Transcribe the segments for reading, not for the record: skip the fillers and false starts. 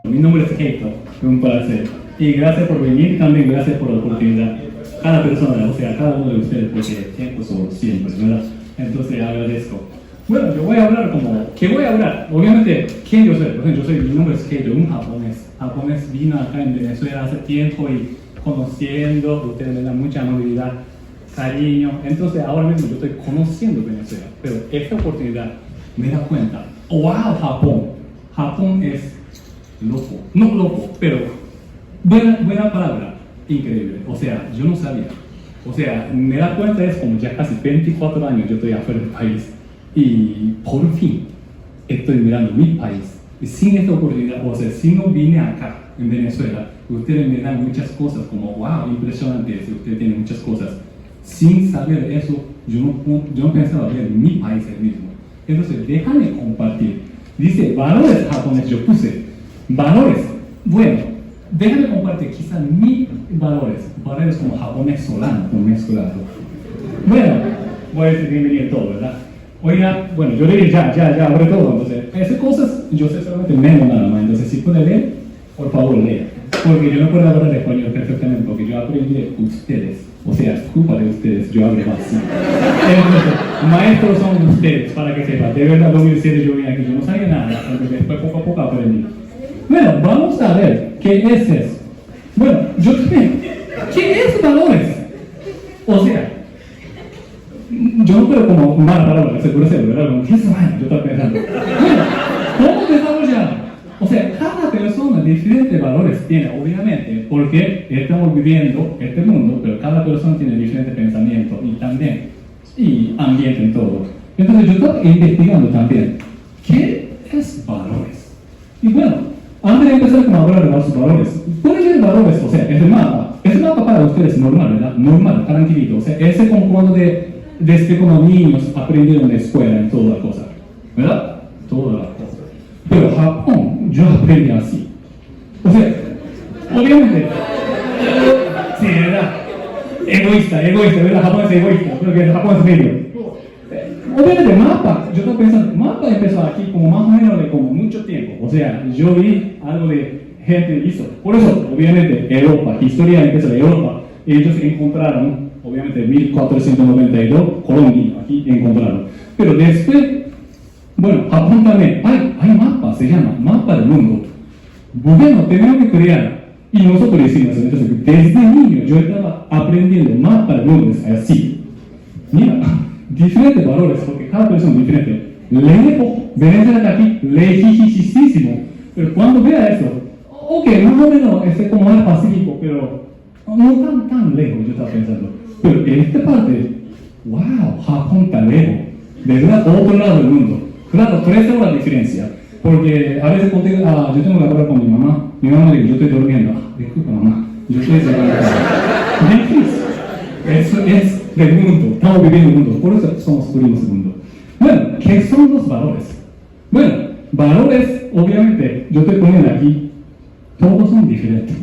Mi nombre es Keito, un placer. Y gracias por venir, también gracias por la oportunidad. Cada persona, o sea, cada uno de ustedes, porque tiempo son siempre, ¿verdad? Entonces agradezco. Bueno, yo voy a hablar como, ¿qué voy a hablar? Obviamente, ¿quién yo soy? Por ejemplo, mi nombre es Keito, un japonés. Japonés vino acá en Venezuela hace tiempo y conociendo, ustedes me dan mucha amabilidad, cariño. Entonces ahora mismo yo estoy conociendo Venezuela, pero esta oportunidad me da cuenta, wow, Japón es loco, no loco, pero buena palabra, increíble. O sea, yo no sabía. O sea, me da cuenta es como ya casi 24 años yo estoy afuera del país y por fin estoy mirando mi país. Y sin esta oportunidad, o sea, si no vine acá en Venezuela, ustedes me dan muchas cosas como, wow, impresionante, ustedes tienen muchas cosas. Sin saber eso, yo no pensaba ver mi país el mismo. Entonces, déjame compartir. Dice, valores japoneses, yo puse, valores. Bueno, déjame compartir quizás mis valores como japonés solano, con mezclado. Bueno, voy a decir bienvenido a todo, ¿verdad? Oiga, bueno, yo leí ya, abre todo, entonces, esas cosas yo sé solamente menos nada más, entonces si puede leer, por favor lea, porque yo no puedo hablar español perfectamente, porque yo aprendí de ustedes, o sea, es culpa de ustedes, yo hablo así. Entonces, maestros son ustedes, para que sepan, de verdad 2007 yo vine aquí, yo no sabía nada, entonces después poco a poco aprendí. Bueno, vamos a ver, ¿qué es eso? Bueno, yo también, ¿qué es valores? O sea, yo no puedo como mala palabra, seguro, ¿verdad? Como, ¿qué es vaina? Yo estaba pensando. Bueno, ¿cómo desarrollar? O sea, cada persona diferentes valores tiene, obviamente, porque estamos viviendo este mundo, pero cada persona tiene diferentes pensamientos y también, y ambiente en todo. Entonces yo estaba investigando también, ¿qué es valores? Y bueno, antes de empezar a hablar de los valores, ¿cuáles son los valores? O sea, es el mapa para ustedes normal, ¿verdad? Normal, tranquilito. O sea, ese como cuando desde como niños aprendieron en la escuela en toda la cosa, ¿verdad? Toda la cosa. Pero Japón, yo aprendí así. O sea, obviamente, sí, ¿verdad? Egoísta, ¿verdad? Japón es egoísta, porque Japón es medio. Obviamente, mapa, yo estaba pensando, mapa empezó aquí como más o menos de como mucho tiempo. O sea, yo vi algo de gente hizo. Por eso, obviamente, Europa, historia empezó de Europa. Ellos encontraron, obviamente, en 1492, Colombia, aquí encontraron. Pero después, bueno, Japón también, hay mapa, se llama mapa del mundo. Bueno, tenemos que crear. Y nosotros hicimos, entonces, desde niño yo estaba aprendiendo mapa del mundo, así. Mira, diferentes valores, porque cada persona es diferente. Lejos, Venezuela aquí, lejísimo. Pero cuando vea eso, ok, más o menos es como más pacífico, pero no tan lejos, yo estaba pensando. Pero en esta parte, wow, Japón tan lejos, de verdad, otro lado del mundo. Claro, 3 horas de diferencia, porque a veces contigo, yo tengo que hablar con mi mamá me dice, yo estoy durmiendo, disculpa mamá, yo estoy cerrando. Eso es del mundo, estamos viviendo el mundo, por eso somos turistas del mundo. Bueno, ¿qué son los valores? Bueno, valores, obviamente, yo estoy poniendo aquí, todos son diferentes.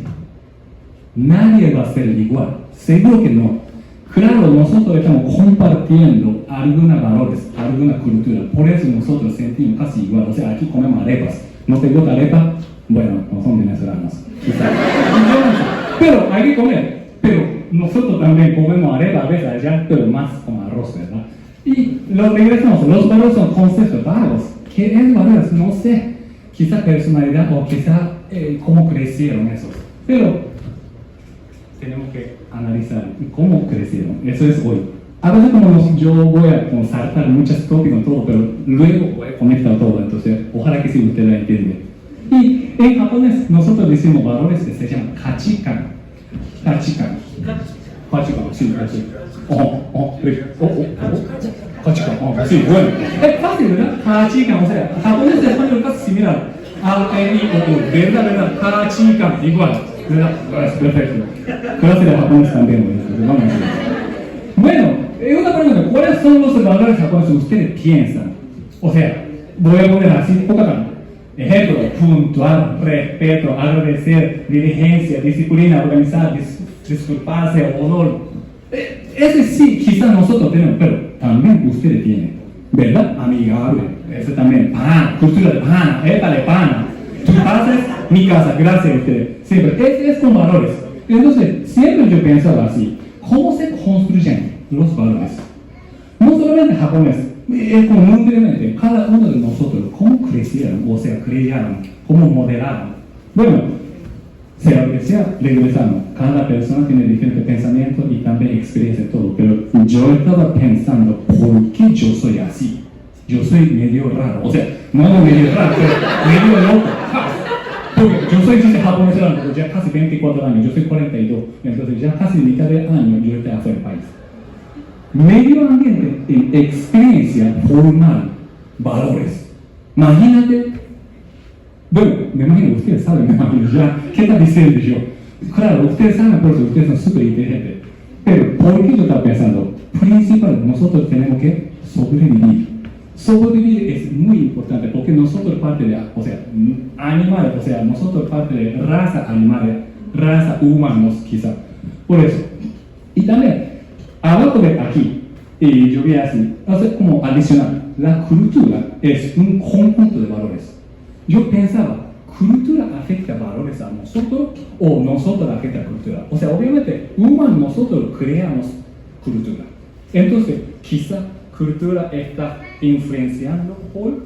Nadie va a ser igual, seguro que no. Claro, nosotros estamos compartiendo algunos valores, alguna cultura, por eso nosotros sentimos casi igual. O sea, aquí comemos arepas. ¿No te gusta arepa? Bueno, no son venezolanos. Pero hay que comer. Pero nosotros también comemos arepa a veces allá, pero más con arroz, ¿verdad? Y lo regresamos, los valores son conceptos vagos. ¿Qué es valores? No sé. Quizá personalidad o quizá cómo crecieron esos. Pero tenemos que analizar cómo crecieron. Eso es hoy. A veces yo voy a saltar muchos tópicos, todo, pero luego voy a conectar todo. Entonces, ojalá que sí usted lo entiende. Y en japonés nosotros decimos valores que se llaman kachikan. Kachikan, sí, así. Kachikan, sí, bueno. Es fácil, ¿verdad? Kachikan, o sea, japonés y español casi similar. ¿Verdad? Kachikan, igual. Perfecto. Clase de japonés también, vamos a ver. Bueno, una pregunta, ¿cuáles son los valores japoneses que ustedes piensan? O sea, voy a poner así, poca. Ejemplo, puntual, respeto, agradecer, diligencia, disciplina, organizar, disculparse, honor. Ese sí, quizás nosotros tenemos, pero también ustedes tienen, ¿verdad? Amigable, ese también, cultura de pana, épale pana. Tú haces mi casa, gracias a ustedes. Siempre, es con valores. Entonces, siempre yo pensaba así, ¿cómo se construyen los valores? No solamente japoneses, es como mundialmente, cada uno de nosotros, ¿cómo crecieron? O sea, crearon, ¿cómo modelaron? Bueno, sea lo que sea, regresamos. Cada persona tiene diferentes pensamientos y también experiencia todo. Pero yo estaba pensando, ¿por qué yo soy así? Yo soy medio raro. O sea, no medio raro, pero medio loco. Porque yo soy japonés, pero ya casi 24 años, yo soy 42. Entonces ya casi mitad de año yo estoy afuera del país. Medio ambiente en experiencia formal, valores. Imagínate. Bueno, me imagino, ustedes saben, me imagino ya, ¿qué está diciendo yo? Claro, ustedes saben, por eso ustedes son súper inteligentes. Pero, ¿por qué yo estaba pensando? Principal, nosotros tenemos que sobrevivir. Sobrevivir es muy importante porque nosotros parte de, o sea, animales, o sea, nosotros parte de raza animales, raza humanos quizá. Por eso. Y también, abajo de aquí, y yo vi así, o sea, como adicional, la cultura es un conjunto de valores. Yo pensaba, ¿cultura afecta valores a nosotros o nosotros afecta a cultura? O sea, obviamente, nosotros creamos cultura. Entonces, quizá cultura está influenciando por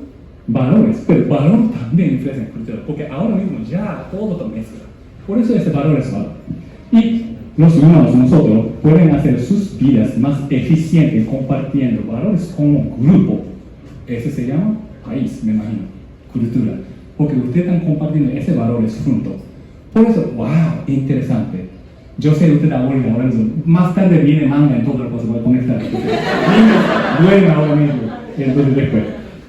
valores, pero valor también influencia en cultura, porque ahora mismo ya todo lo mezcla. Por eso ese valor es valor. Y los humanos, nosotros, pueden hacer sus vidas más eficientes compartiendo valores como grupo. Ese se llama país, me imagino. Cultura, porque ustedes están compartiendo ese valores juntos. Por eso, wow, interesante. Yo sé usted ahora mismo, más tarde viene manga en toda la cosa, voy a conectar. Bueno, ahora mismo, entonces después.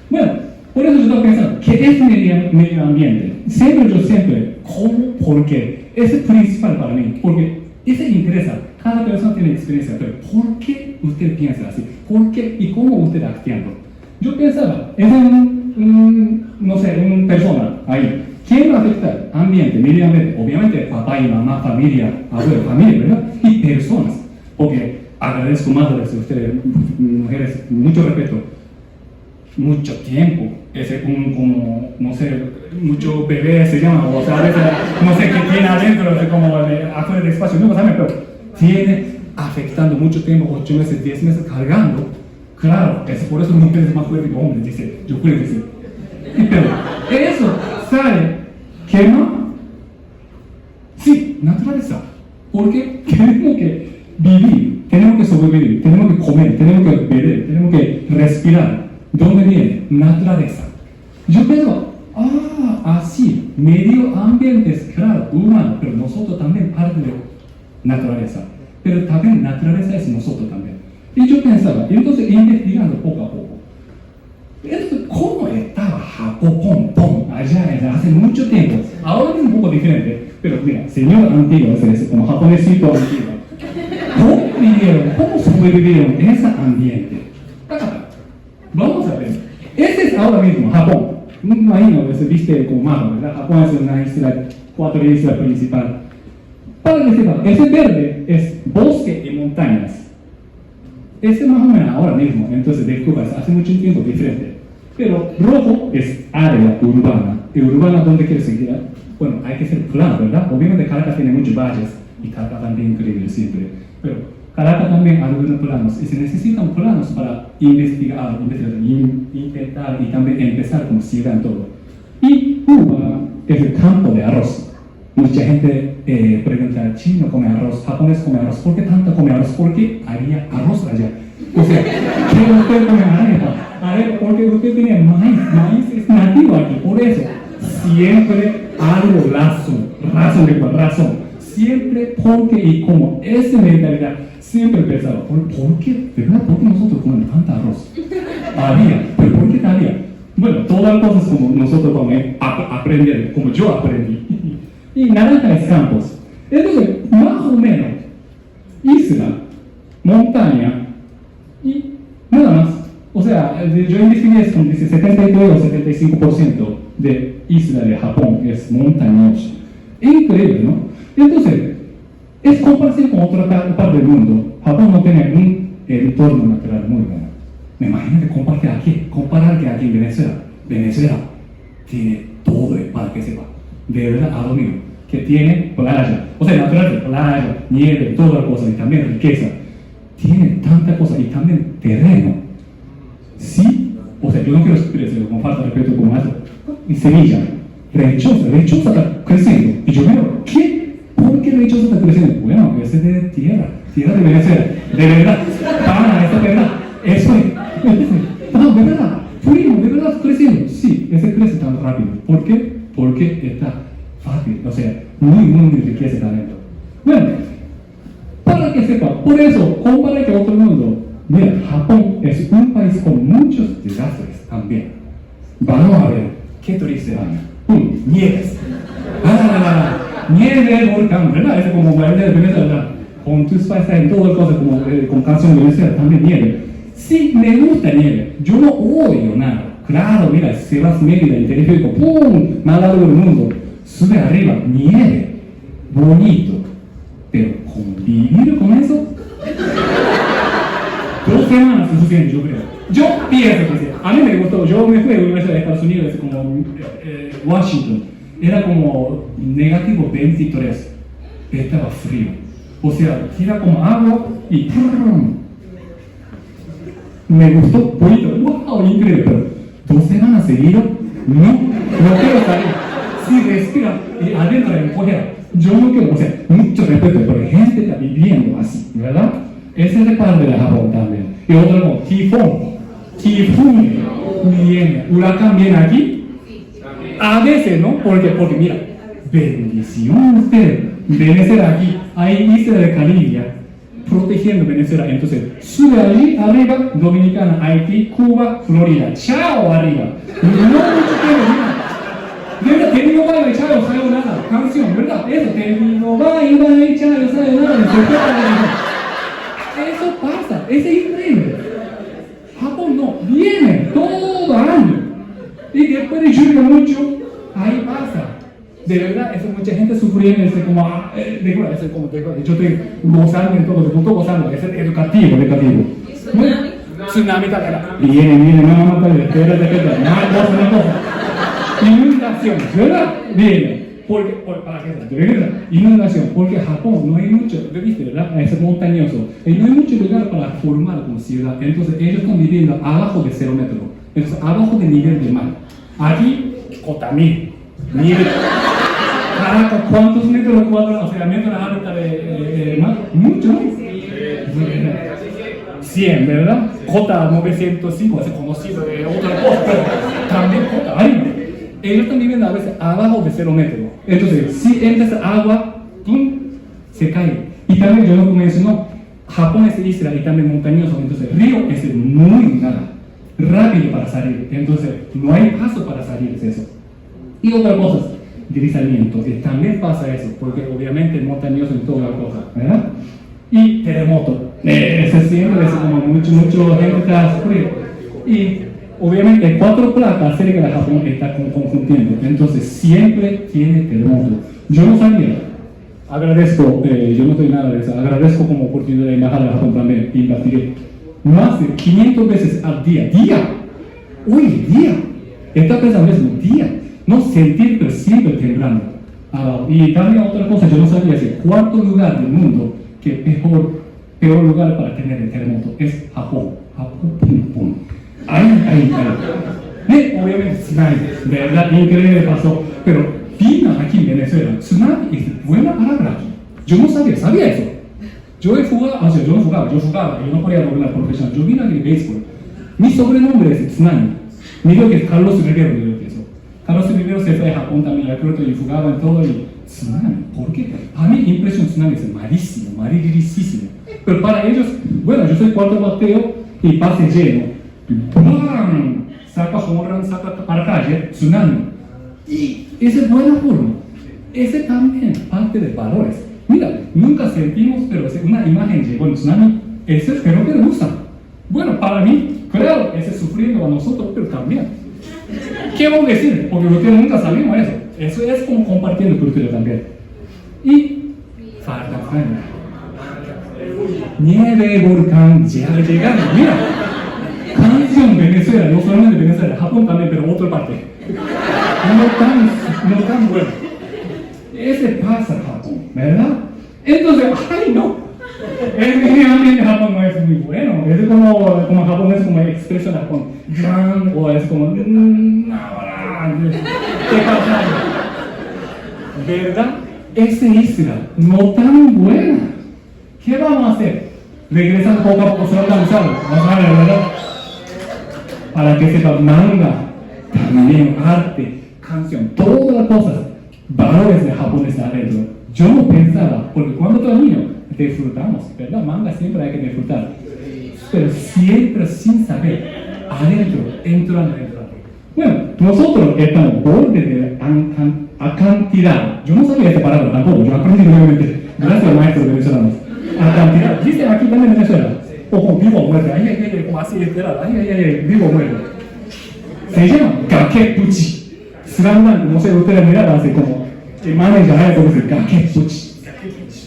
Bueno, por eso yo estoy pensando, ¿qué es medio ambiente? Siempre, ¿cómo? ¿Por qué? Ese es principal para mí, porque ese interesa, cada persona tiene experiencia, pero ¿por qué usted piensa así? ¿Por qué y cómo usted está actuando? Yo pensaba, es no sé, una persona ahí. ¿Quién va a afectar? Ambiente, medio ambiente. Obviamente, papá y mamá, familia, abuelo, familia, ¿verdad? Y personas. Porque agradezco madres de ustedes, mujeres, mucho respeto, mucho tiempo. Ese como, no sé, mucho bebé se llama, o sea, a veces, no sé qué tiene adentro, como afuera del espacio, no saben, pero tiene afectando mucho tiempo, 8 meses, 10 meses cargando. Claro, es por eso las mujeres más fuertes que hombres, dice, yo creo que sí. Pero eso sale, quema, sí, naturaleza. Porque tenemos que vivir, tenemos que sobrevivir, tenemos que comer, tenemos que beber, tenemos que respirar. ¿Dónde viene? Naturaleza. Yo pienso, así, medio ambiente es claro, humano, pero nosotros también parte de naturaleza. Pero también naturaleza es nosotros también. Y yo pensaba, y entonces investigando poco a poco, ¿cómo estaba Japón allá hace mucho tiempo? Ahora es un poco diferente, pero mira, señor antiguo, como japonesito antiguo, ¿cómo vivieron, cómo sobrevivieron en ese ambiente? Vamos a ver, este es ahora mismo Japón. Me imagino que se viste como mapa, ¿verdad? Japón es una isla, 4 islas principales. Para que sepan, ese verde es bosque y montañas. Ese más o menos ahora mismo, entonces de Cuba, hace mucho tiempo diferente. Pero rojo es área urbana. ¿Y urbana dónde quiere seguir? Bueno, hay que ser plano, ¿verdad? Obviamente Caracas tiene muchos valles y Caracas también increíble siempre. Pero Caracas también hay algunos planos y se necesitan planos para investigar, intentar y también empezar como ciudad en todo. Y Cuba es el campo de arroz. Mucha gente pregunta, chino come arroz, japonés come arroz, ¿por qué tanto come arroz? Porque había arroz allá. O sea, ¿qué usted come arepa? Arepa, porque usted tiene maíz es nativo aquí, por eso. Siempre algo razón. Siempre porque y como esa mentalidad, siempre pensaba, ¿por qué? ¿Verdad? ¿Por qué nosotros comemos tanto arroz? Había, pero ¿por qué había? Bueno, todas las cosas como nosotros vamos a aprender, como yo aprendí. Y naranja es campos. Entonces, más o menos, isla, montaña y nada más. O sea, yo investigué esto, dice 72 o 75% de isla de Japón es montañoso. Increíble, ¿no? Entonces, es compararse con otra parte del mundo. Japón no tiene un entorno natural muy bueno. Me imagino que comparar que aquí en Venezuela tiene todo para que sepa. de verdad admiro, que tiene playa, o sea, natural, playa, nieve, toda la cosa, y también riqueza. Tiene tanta cosa y también terreno. Sí, o sea, yo no quiero decirlo con falta de respeto como eso. Y semilla, lechosa está creciendo. Y yo veo, ¿qué? ¿Por qué lechosa está creciendo? Bueno, ese es de tierra de Venezuela. De verdad, eso es verdad. Eso es. No, de verdad, primo, de verdad creciendo. Sí, ese crece tan rápido. ¿Por qué? Porque está fácil, o sea, muy riqueza está dentro. Bueno, para que sepa, por eso, compara que otro mundo. Mira, Japón es un país con muchos desastres también. Vamos a ver, qué triste año. Nieves. Nieve, volcán, ¿verdad? Es como baile de Venezuela, ¿verdad? Con tus paisajes y todo el cosa, como con canción de Venezuela, también nieve. Sí, me gusta nieve. Yo no odio nada. Claro, mira, si vas Mérida, el teleférico, ¡pum! Más lado del mundo. Sube arriba, nieve. Bonito. Pero convivir con eso, 2 semanas es suficiente, yo creo. Yo pienso que sí. A mí me gustó. Yo me fui a la Universidad de Estados Unidos, como Washington. Era como negativo 23. Estaba frío. O sea, tira como agua y ¡prum! Me gustó bonito. ¡Wow! Increíble. Pero 2 semanas seguidas, no quiero salir. Si respira y adentro en fuera, yo no quiero, o sea, mucho respeto, pero hay gente que está viviendo así, ¿verdad? Ese es el parte de Japón también. Y otro como tifón viene, huracán viene aquí, a veces, ¿no? Porque mira, bendición usted, Venezuela aquí, hay isla de Caribe, protegiendo Venezuela, entonces sube allí, arriba, Dominicana, Haití, Cuba, Florida, chao arriba, no mucho tiempo, mira. ¿Verdad? Te digo baile, chao, sayonara, canción, ¿verdad? Eso, te digo baile, chao, sayonara, eso pasa, es increíble. Japón no, viene todo año. Y después de lluvia mucho, ahí pasa. De verdad, eso mucha gente sufriendo, es como, yo estoy gozando en todo, estoy gozando, es educativo. Tsunami también. Viene, no, espérate, una cosa. Inundación, ¿verdad? Viene. Para que de verdad, inundación, porque Japón no hay mucho, ¿viste, verdad? Es montañoso. Y no hay mucho lugar para formar como ciudad. Entonces, ellos están viviendo abajo de 0 metros. Entonces, abajo del nivel del mar. Aquí, Kotamil. Nivel. Caraca, ¿cuántos metros cuadrados? O sea, metros alta de mar. Mucho, ¿no? 100, ¿verdad? Kota 905, es conocido de otra cosa, pero también Kota, ahí. Ellos están viviendo a veces abajo de 0 metros. Entonces, si entra agua, ¡pum!, se cae. Y también yo lo mencionó, Japón es isla y también montañoso, entonces el río es muy rápido para salir. Entonces, no hay paso para salir de eso. Y otra cosa, deslizamiento, que también pasa eso, porque obviamente es montañoso en toda la cosa, ¿verdad? Y terremoto, se siente como mucho gente está sufriendo. Y obviamente 4 placas cerca de Japón están confundiendo, entonces siempre tiene terremoto. Yo no sabía, agradezco, yo no soy nada de eso, agradezco como oportunidad de viajar a Japón también, investigué más de 500 veces al día, hoy día, está pensando mismo, día, no sentir pero siempre temblando. Y también otra cosa, yo no sabía, es el 4º lugar del mundo que peor lugar para tener el terremoto es Japón, pum. Ahí. Obviamente tsunami, de verdad increíble pasó, pero vino aquí en Venezuela, tsunami es buena palabra aquí. Yo no sabía eso. Yo no podía lograr la profesión, yo vine aquí de béisbol. Mi sobrenombre es tsunami. Me digo que es Carlos Rivero, Carlos Rivero se fue a Japón también, creo que jugaba en todo y tsunami, ¿por qué? A mí impresión tsunami es malísimo, pero para ellos, bueno, yo soy 4 bateo y pase lleno. ¡Bam! Saca para calle, tsunami. Y esa es buena forma. Ese también parte de valores. Mira, nunca sentimos, pero una imagen llegó el tsunami, ese es que no te gusta. Bueno, para mí, claro, ese es sufriendo a nosotros, pero también. ¿Qué vamos a decir? Porque ustedes nunca sabemos eso. Eso es como compartiendo cultura también. Y falta. Nieve, volcán, llegando. Mira. Canción Venezuela, no solamente Venezuela, Japón también, pero otra parte. No tan bueno. ese pasa Japón, ¿verdad? Entonces, ¡ay no! El ambiente de Japón no es muy bueno. Es como Japón es como expresión de Japón. Gran, o es como. ¿Qué pasa? ¿Verdad? Esa isla no tan buena. ¿Qué vamos a hacer? Regresando poco a poco, se va a cansar. ¿Verdad? Para que sepa manga, también arte, canción, todas las cosas, valores de Japón están adentro. Yo no pensaba, porque cuando era niño, disfrutamos, ¿verdad? Manga siempre hay que disfrutar. Pero siempre sin saber, adentro, entrando. Bueno, nosotros estamos borde de acantilado. Yo no sabía esta palabra tampoco, yo aprendí nuevamente. Gracias, maestros venezolanos. Acantilado. ¿Dice aquí también en Venezuela? O vivo o muerto. Ay, como así, esperado. Ay, vivo o muerto. Se llama Gakepuchi. Slam, no sé, ustedes miraban así como el manager de entonces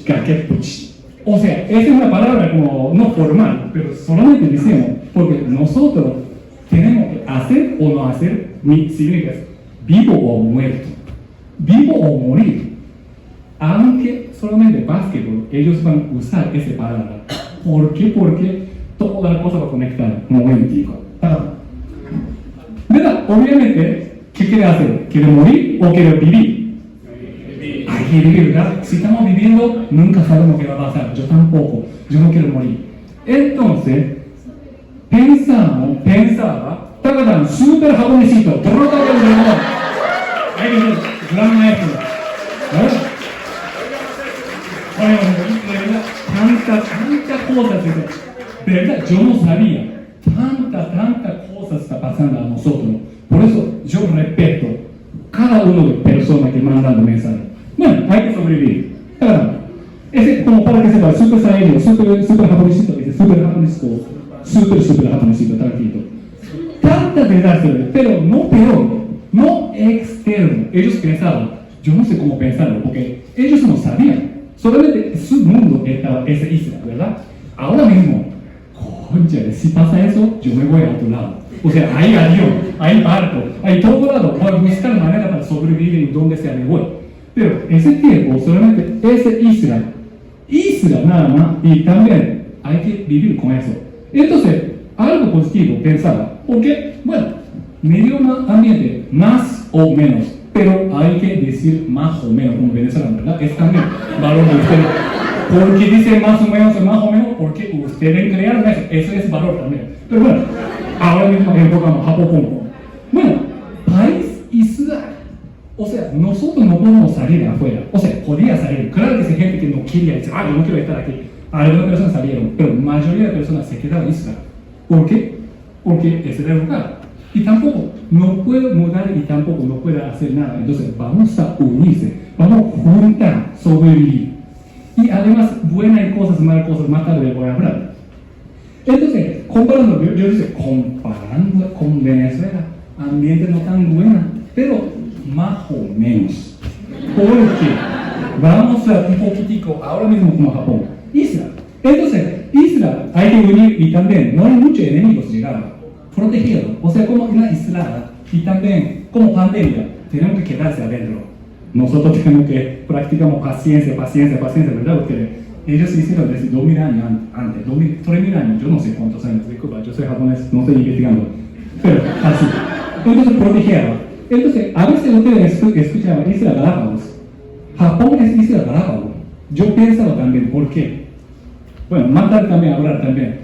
Gakepuchi. O sea, esa es una palabra como no formal, pero solamente decimos, porque nosotros tenemos que hacer o no hacer, significa vivo o muerto, vivo o morir. Aunque solamente básquetbol, ellos van a usar esa palabra. ¿Por qué? Porque toda la cosa va a conectar. Momentico. ¿Verdad? Obviamente, ¿qué quiere hacer? ¿Quiere morir o quiere vivir? Hay que vivir, ¿verdad? Si estamos viviendo, nunca sabemos qué va a pasar. Yo tampoco. Yo no quiero morir. Entonces, pensaba, Takatan, súper japonesito, trota del dragón. Hay que ser gran maestro. ¿Verdad? Bueno, de verdad, tantas cosas, de verdad, yo no sabía. Tantas cosas está pasando a nosotros. Por eso yo respeto cada uno de personas que mandan mensajes. Bueno, hay que sobrevivir. Claro. Ese, como para que sepa, super saiyajin, super japonesito, dice super japonesito, super japonesito, tranquilo. Tanta verdad, pero no peor, no externo. Ellos pensaban, yo no sé cómo pensarlo, porque ellos no sabían. Solamente su mundo estaba esa isla, ¿verdad? Ahora mismo, concha, si pasa eso, yo me voy a otro lado. O sea, hay avión, hay barco, hay todo lado. Voy a buscar manera para sobrevivir en donde sea me voy. Pero ese tiempo, solamente esa isla nada más, y también hay que vivir con eso. Entonces, algo positivo pensaba, porque, bueno, medio ambiente, más o menos, pero hay que decir más o menos, como venezolano, ¿verdad? Es también valor de ustedes. Porque dice más o menos, porque ustedes crearon eso, eso es valor también. Pero bueno, ahora mismo enfocamos Japón. Bueno, país y ciudad. O sea, nosotros no podemos salir afuera. O sea, podía salir. Claro que hay gente que no quería decir, yo no quiero estar aquí. Algunas personas salieron, pero la mayoría de personas se quedaron en isla. ¿Por qué? Porque ese era el lugar. Y tampoco, no puedo mudar y tampoco no puedo hacer nada. Entonces, vamos a unirse, vamos a juntar, sobrevivir. Y además, buenas cosas, malas cosas, más tarde voy a hablar. Entonces, comparando con Venezuela, ambiente no tan buena, pero más o menos. Porque vamos a un poquitico, ahora mismo como Japón, isla. Entonces, isla hay que unir y también no hay muchos enemigos llegados, protegidos. O sea, como una isla y también como pandemia, tenemos que quedarse adentro. Nosotros tenemos que practicar paciencia, ¿verdad? Porque ellos hicieron desde 2000 años antes, 3000 años, yo no sé cuántos años, disculpa, yo soy japonés, no estoy investigando, pero así. Entonces, protegieron. Entonces, a veces ustedes escuchaban Isla Galápagos. Japón es Isla Galápagos. Yo pensaba también, ¿por qué? Bueno, más tarde también hablar también.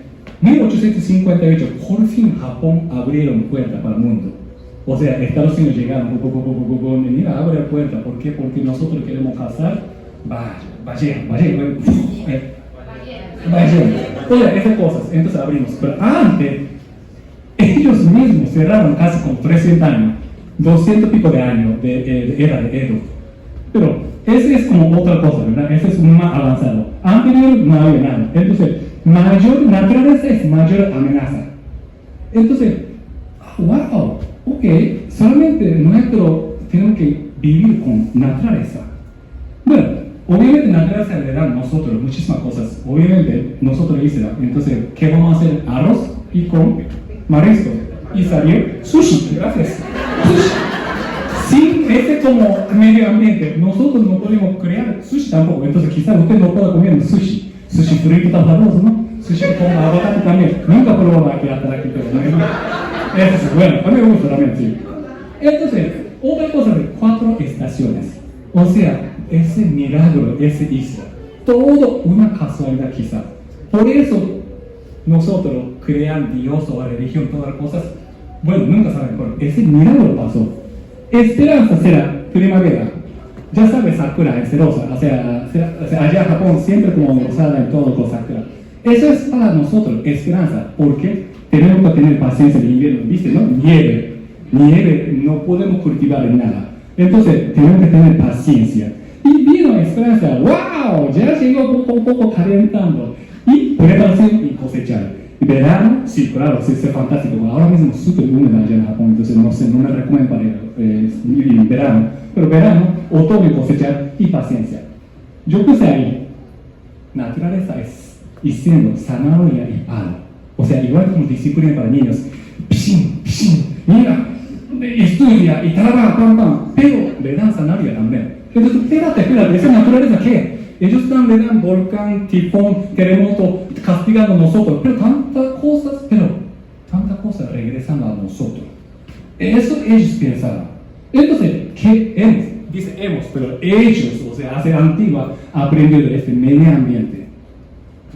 1858, por fin Japón abrieron puertas para el mundo. O sea, Estados Unidos llegaron, mira, abre la puerta. ¿Por qué? Porque nosotros queremos cazar ballena. O sea, esas cosas. Entonces abrimos. Pero antes, ellos mismos cerraron casi con 300 años, 200 y pico de años de era de Edo. Pero ese es como otra cosa, ¿verdad? Ese es más avanzado. Anterior no había nada. Entonces, mayor naturaleza es mayor amenaza. Entonces, wow. Ok, solamente nosotros tenemos que vivir con naturaleza. Bueno, obviamente naturaleza le da a nosotros muchísimas cosas. Obviamente nosotros isla. Entonces, ¿qué vamos a hacer? Arroz y con marisco. Y salió sushi. Gracias. Sushi. Sin Ese como medio ambiente, nosotros no podemos crear sushi tampoco, entonces quizás usted no pueda comer sushi frito tan sabroso, ¿no? Sushi con aguacate también, nunca probó aquí hasta aquí, pero no. Eso es bueno, a mí me gusta también, sí. Entonces, otra cosa de 4 estaciones, o sea, ese milagro, ese isla, todo una casualidad quizás. Por eso nosotros creamos Dios o la religión, todas las cosas, bueno, nunca saben, pero ese milagro pasó. Esperanza será primavera. Ya sabes, Sakura es celosa, o sea, allá en Japón siempre como rosada en todo con Sakura. Eso es para nosotros, esperanza, porque tenemos que tener paciencia en el invierno, ¿viste? ¿No? Nieve no podemos cultivar en nada. Entonces, tenemos que tener paciencia. Y vino esperanza, ¡wow! Ya llegó poco a poco calentando. Y preparación y cosechar. Verano, sí, claro, sí, es fantástico. Ahora mismo es súper húmedo allá en Japón, entonces no sé, no me recomiendo para vivir en verano. Pero verano, otoño, cosechar y paciencia. Yo puse ahí, naturaleza es diciendo zanahoria y palo. O sea, igual como disciplina para niños. Pshin, pshin, mira, estudia y trabaja, pam, pam. Pero le dan zanahoria también. Entonces, espérate, ¿esa naturaleza qué? Ellos están, le dan volcán, tifón, terremoto, castigando a nosotros, pero tantas cosas regresando a nosotros. Eso ellos pensaban. Entonces, ¿qué hemos? Dice hemos, pero ellos, o sea, hace antigua, aprendido de este medio ambiente.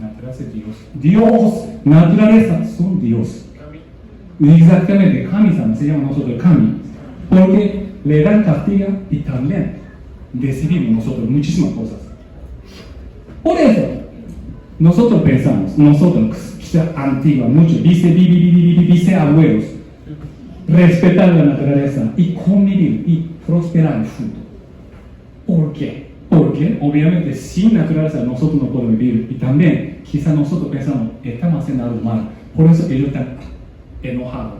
Naturaleza es Dios, naturaleza son Dios. Exactamente, Kami-sama se llama nosotros Kami, porque le dan castigo y también decidimos nosotros muchísimas cosas. Por eso, nosotros pensamos, quizá antigua, mucho, dice abuelos, respetar la naturaleza y convivir y prosperar el fruto. ¿Por qué? Porque obviamente sin naturaleza nosotros no podemos vivir y también quizá nosotros pensamos, estamos haciendo algo mal, por eso ellos están enojados.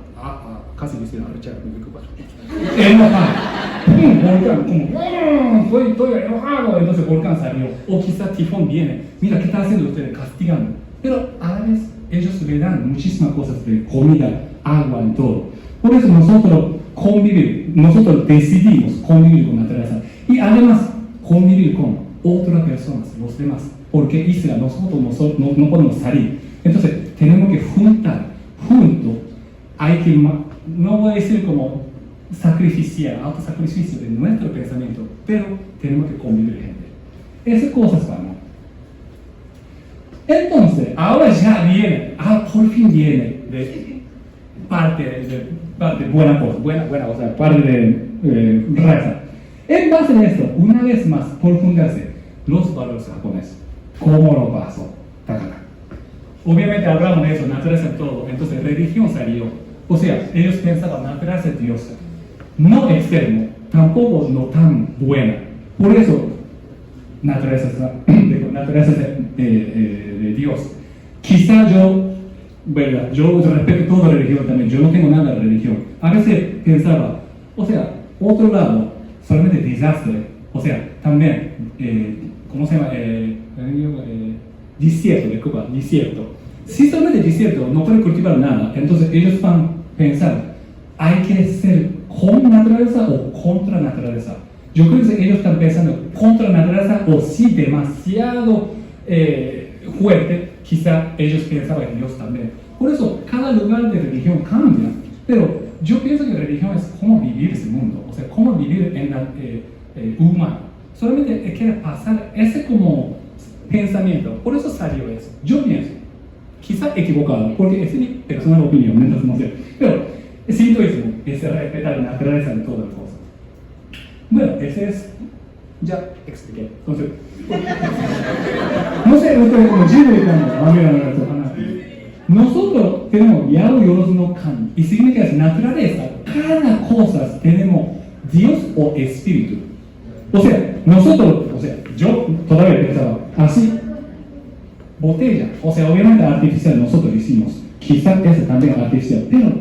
Casi dice enojado. Volcán, como, estoy enojado, entonces volcán salió. O quizá tifón viene, mira, ¿qué están haciendo ustedes? Castigando. Pero a la vez ellos le dan muchísimas cosas de comida, agua y todo. Por eso nosotros decidimos convivir con la naturaleza. Y además, convivir con otras personas, los demás. Porque isla, nosotros no podemos salir. Entonces, tenemos que juntos. Hay que, no voy a decir como autosacrificio de nuestro pensamiento, pero tenemos que convivir gente. Esas cosas van. Entonces, ahora ya viene, por fin viene de parte buena cosa, o sea, parte de raza. En base a esto, una vez más, profundizarse los valores japoneses. ¿Cómo lo pasó? Obviamente hablamos de eso, naturaleza en todo, entonces religión salió. O sea, ellos pensaban naturaleza es Dios. No externo, tampoco no tan buena. Por eso, naturaleza de Dios. Quizá yo respeto toda religión también, yo no tengo nada de religión. A veces pensaba, o sea, otro lado, solamente desastre, o sea, también, ¿cómo se llama? Desierto. Si solamente desierto, no pueden cultivar nada, entonces ellos van a pensar, hay que ser con naturaleza o contra naturaleza. Yo creo que ellos están pensando contra naturaleza o si demasiado fuerte, quizá ellos pensaban en Dios también. Por eso, cada lugar de religión cambia, pero yo pienso que religión es cómo vivir ese mundo, o sea, cómo vivir en la humano. Solamente quiere pasar ese como pensamiento, por eso salió eso. Yo pienso, quizá equivocado, porque es mi personal opinión, mientras no sé, pero el sintoísmo es respetar la naturaleza de todas las cosas. Bueno, ese es, ya expliqué, entonces, no sé, ustedes como nosotros tenemos Yao Yorozu no Kami, y significa naturaleza, cada cosa tenemos Dios o espíritu. O sea, yo todavía pensaba, así, botella, o sea, obviamente artificial nosotros hicimos, quizás ese también artificial, pero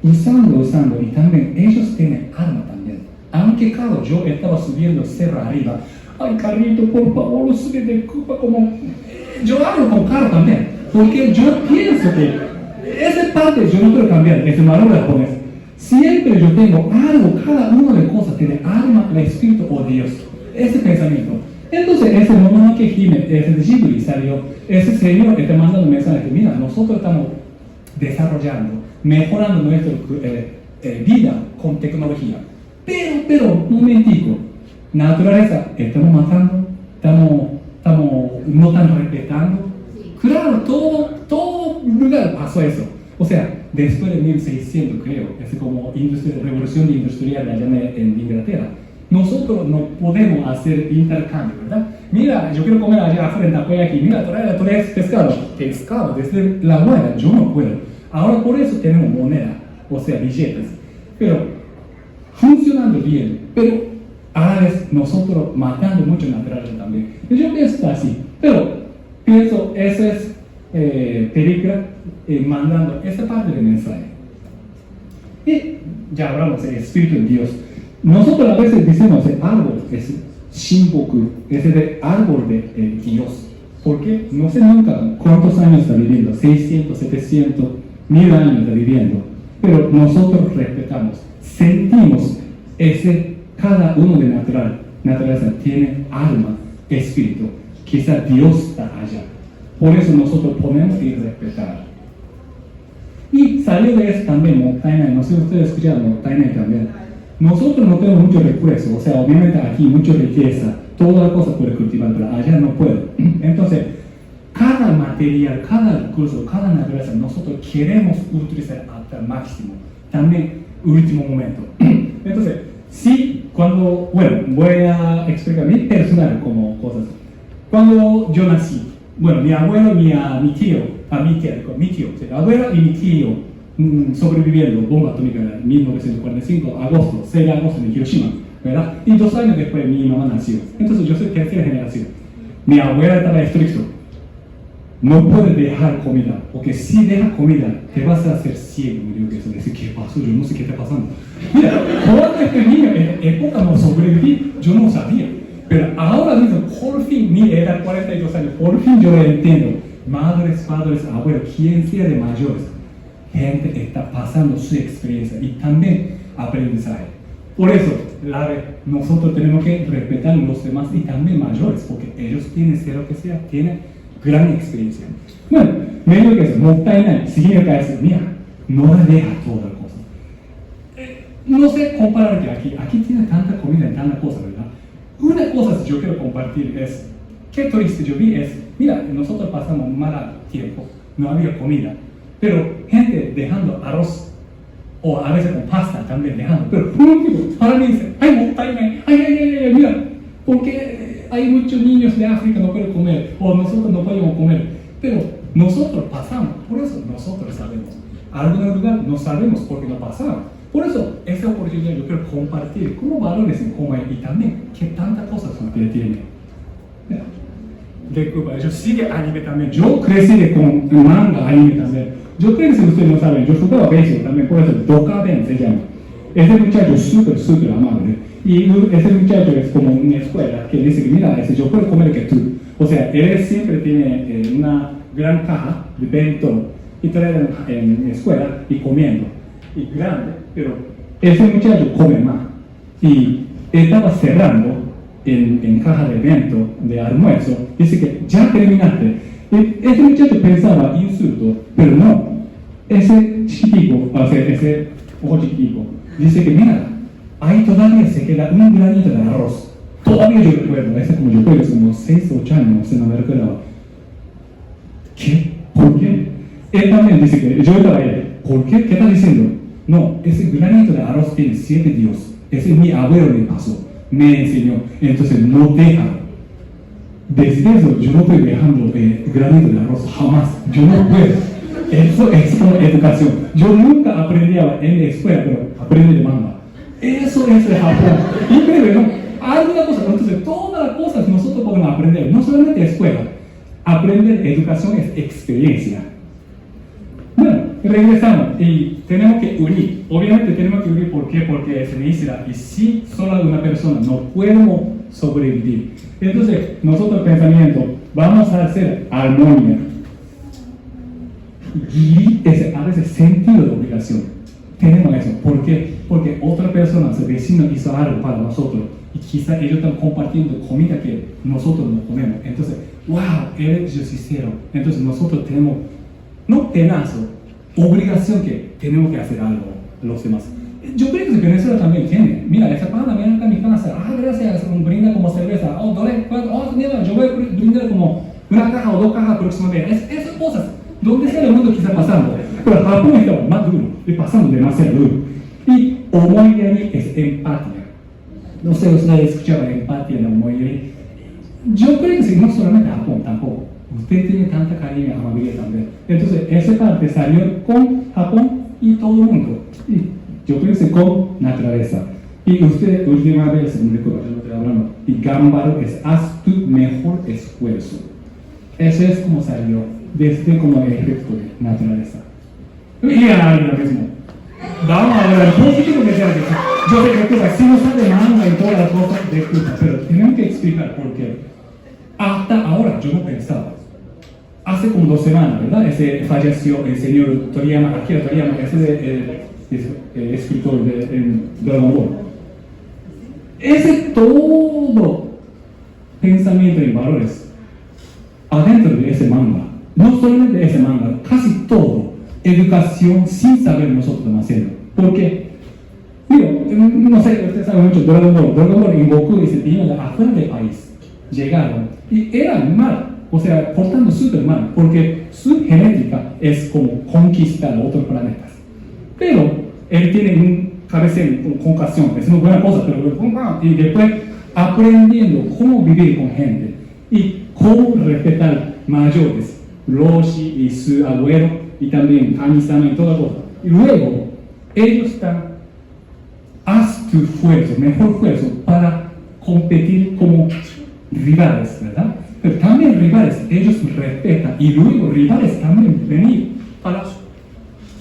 usando, y también ellos tienen alma también. Aunque claro, yo estaba subiendo cerro arriba, ay carrito, por favor, no sube de culpa como... Yo hablo con carro también, porque yo pienso que esa parte yo no quiero cambiar, es un valor japonés. Siempre yo tengo algo, cada una de las cosas tiene alma, el espíritu o Dios. Ese pensamiento. Entonces, ese Mononoke Hime, ese de Ghibli salió, ese señor está mandando un mensaje que, mira, nosotros estamos desarrollando, mejorando nuestra vida con tecnología. Pero, un momentico, naturaleza, estamos matando, estamos no están respetando. Claro, todo lugar pasó eso. O sea, después de 1600, creo, es como revolución industrial allá en Inglaterra. Nosotros no podemos hacer intercambio, ¿verdad? Mira, yo quiero comer allá afuera en Takoyaki, mira, trae pescado. Pescado, desde la abuela, yo no puedo. Ahora por eso tenemos moneda, o sea, billetes. Pero, funcionando bien, pero a la vez nosotros matando mucho naturaleza también. Y yo pienso así, pero pienso, esa es película mandando esa parte del mensaje. Y ya hablamos del Espíritu de Dios. Nosotros a veces decimos el árbol es Shinboku, es el árbol de Dios. Porque no sé nunca cuántos años está viviendo, 600, 700, 1000 años está viviendo. Pero nosotros respetamos, sentimos cada uno de naturaleza tiene alma, espíritu. Quizá Dios está allá. Por eso nosotros podemos ir a respetar. Y salió de eso también, Mottainai, no sé si ustedes escucharon Mottainai también. Nosotros no tenemos muchos recursos, o sea, obviamente aquí mucha riqueza, toda la cosa puede cultivar, pero allá no puedo. Entonces, cada material, cada recurso, cada naturaleza, nosotros queremos utilizar hasta el máximo. También, último momento. Entonces, sí, voy a explicar mi personal como cosas. Cuando yo nací, mi abuelo, mi tío, mi abuelo y mi tío, sobreviviendo bomba atómica en 1945, 6 de agosto en Hiroshima, ¿verdad? Y 2 años después mi mamá nació. Entonces yo soy tercera generación. Mi abuela estaba estricto. No puedes dejar comida, porque si dejas comida, te vas a hacer ciego. Me digo que eso, decir, ¿qué pasó? Yo no sé qué está pasando. Mira, cuando este niño en época no sobreviví, yo no sabía. Pero ahora mismo, por fin, mi edad 42 años, por fin yo lo entiendo. Madres, padres, abuelos, quien sea de mayores, gente está pasando su experiencia y también aprendizaje. Por eso, nosotros tenemos que respetar a los demás y también mayores, porque ellos tienen, sea lo que sea, tienen gran experiencia. Bueno, medio que eso, Mottainai, significa eso, mira, no la deja toda la cosa. No sé comparar que aquí tiene tanta comida y tanta cosa, ¿verdad? Una cosa que yo quiero compartir es, qué triste yo vi es, mira, nosotros pasamos mal tiempo, no había comida, pero gente dejando arroz, o a veces con pasta también dejando, pero para mí dice, ay, Mottainai, ay, mira, porque hay muchos niños de África que no pueden comer, o nosotros no podemos comer, pero nosotros pasamos, por eso nosotros sabemos. Algún lugar no sabemos porque no pasamos. Por eso, esa oportunidad yo quiero compartir como valores en cómo y también que tantas cosas usted tiene. Yo sigue anime también. Yo crecí con manga anime también. Yo creo que si ustedes no saben, yo jugaba béisbol también, por eso Dokaben se llama. Ese muchacho es súper amable. Y ese muchacho es como una escuela que dice que mira, yo puedo comer que tú. O sea, él siempre tiene una gran caja de bento y trae en la escuela y comiendo. Y grande, pero ese muchacho come más. Y estaba cerrando en caja de evento, de almuerzo, dice que ya terminaste. Y ese muchacho pensaba insulto, pero no. Ese chiquitico, o sea, ese ojo chiquitico, dice que mira, ahí todavía se queda un granito de arroz. Todavía yo recuerdo, ese como yo creo, como 6 o 8 años, se no me recordaba. ¿Qué? ¿Por qué? Él también dice que yo estaba ahí. ¿Por qué? ¿Qué está diciendo? No, ese granito de arroz tiene 7 dioses. Ese mi abuelo me pasó, me enseñó. Entonces no deja. Desde eso yo no estoy dejando granito de arroz jamás. Yo no puedo. Eso es como educación. Yo nunca aprendí en la escuela, pero aprendí de manga. Eso es el Japón. Increíble, ¿no? Alguna cosa. Entonces todas las cosas nosotros podemos aprender. No solamente escuela. Aprender educación es experiencia. Bueno, regresamos y tenemos que unir. Obviamente tenemos que unir, ¿por qué? Porque es necesidad. Y si solo una persona no podemos sobrevivir. Entonces, nosotros pensamiento, vamos a hacer armonía. Y es a veces sentido de obligación. tenemos eso. ¿Por qué? Porque otra persona, su vecino, hizo algo para nosotros y quizá ellos están compartiendo comida que nosotros no comemos. Entonces, wow, eres justiciero. Entonces nosotros tenemos, no penazo, obligación que tenemos que hacer algo a los demás. Yo creo que Venezuela también tiene. Mira, esa pana viene acá a mi casa. Gracias, brinda como cerveza. Mira, yo voy a brindar como una caja o 2 cajas aproximadamente. Esas cosas. ¿Dónde está el mundo quizá pasando? Pero Japón está más duro, y pasando demasiado duro. Y omoiyari es empatía. No sé, ustedes escucharon empatía en omoiyari. Yo creo que si no solamente Japón, tampoco. Usted tiene tanta cariño y amabilidad también. Entonces, esa parte salió con Japón y todo el mundo. Y yo creo que con naturaleza. Y usted, última vez, me recuerdo, yo no estoy hablando, y Gambaro es haz tu mejor esfuerzo. Eso es como salió, desde como el efecto de naturaleza. Y ahora mismo, vamos a hablar un poquito porque ya yo sé que si no está de manga y todas las cosas de culpa, pero tenemos que explicar por qué. Hasta ahora yo no pensaba. Hace como 2 semanas, ¿verdad? Falleció el señor Toriyama, Akira Toriyama, escritor de Dragon Ball. Ese todo pensamiento y valores adentro de ese manga, no solamente de ese manga, casi todo, educación sin saber nosotros estamos haciendo. Porque, digo, no sé, ustedes saben mucho, Dragon Ball y Goku y se vinieron de afuera del país, llegaron y eran mal. O sea, portando súper mal, porque su genética es como conquistar otros planetas. Pero él tiene un cabeza con ocasión, es una buena cosa, pero y después aprendiendo cómo vivir con gente y cómo respetar mayores, Roshi y su abuelo, y también Kami-sama y toda cosa. Y luego, ellos están, haz tu esfuerzo, mejor esfuerzo para competir como rivales, ¿verdad? Pero también rivales, ellos respetan, y luego rivales también venir para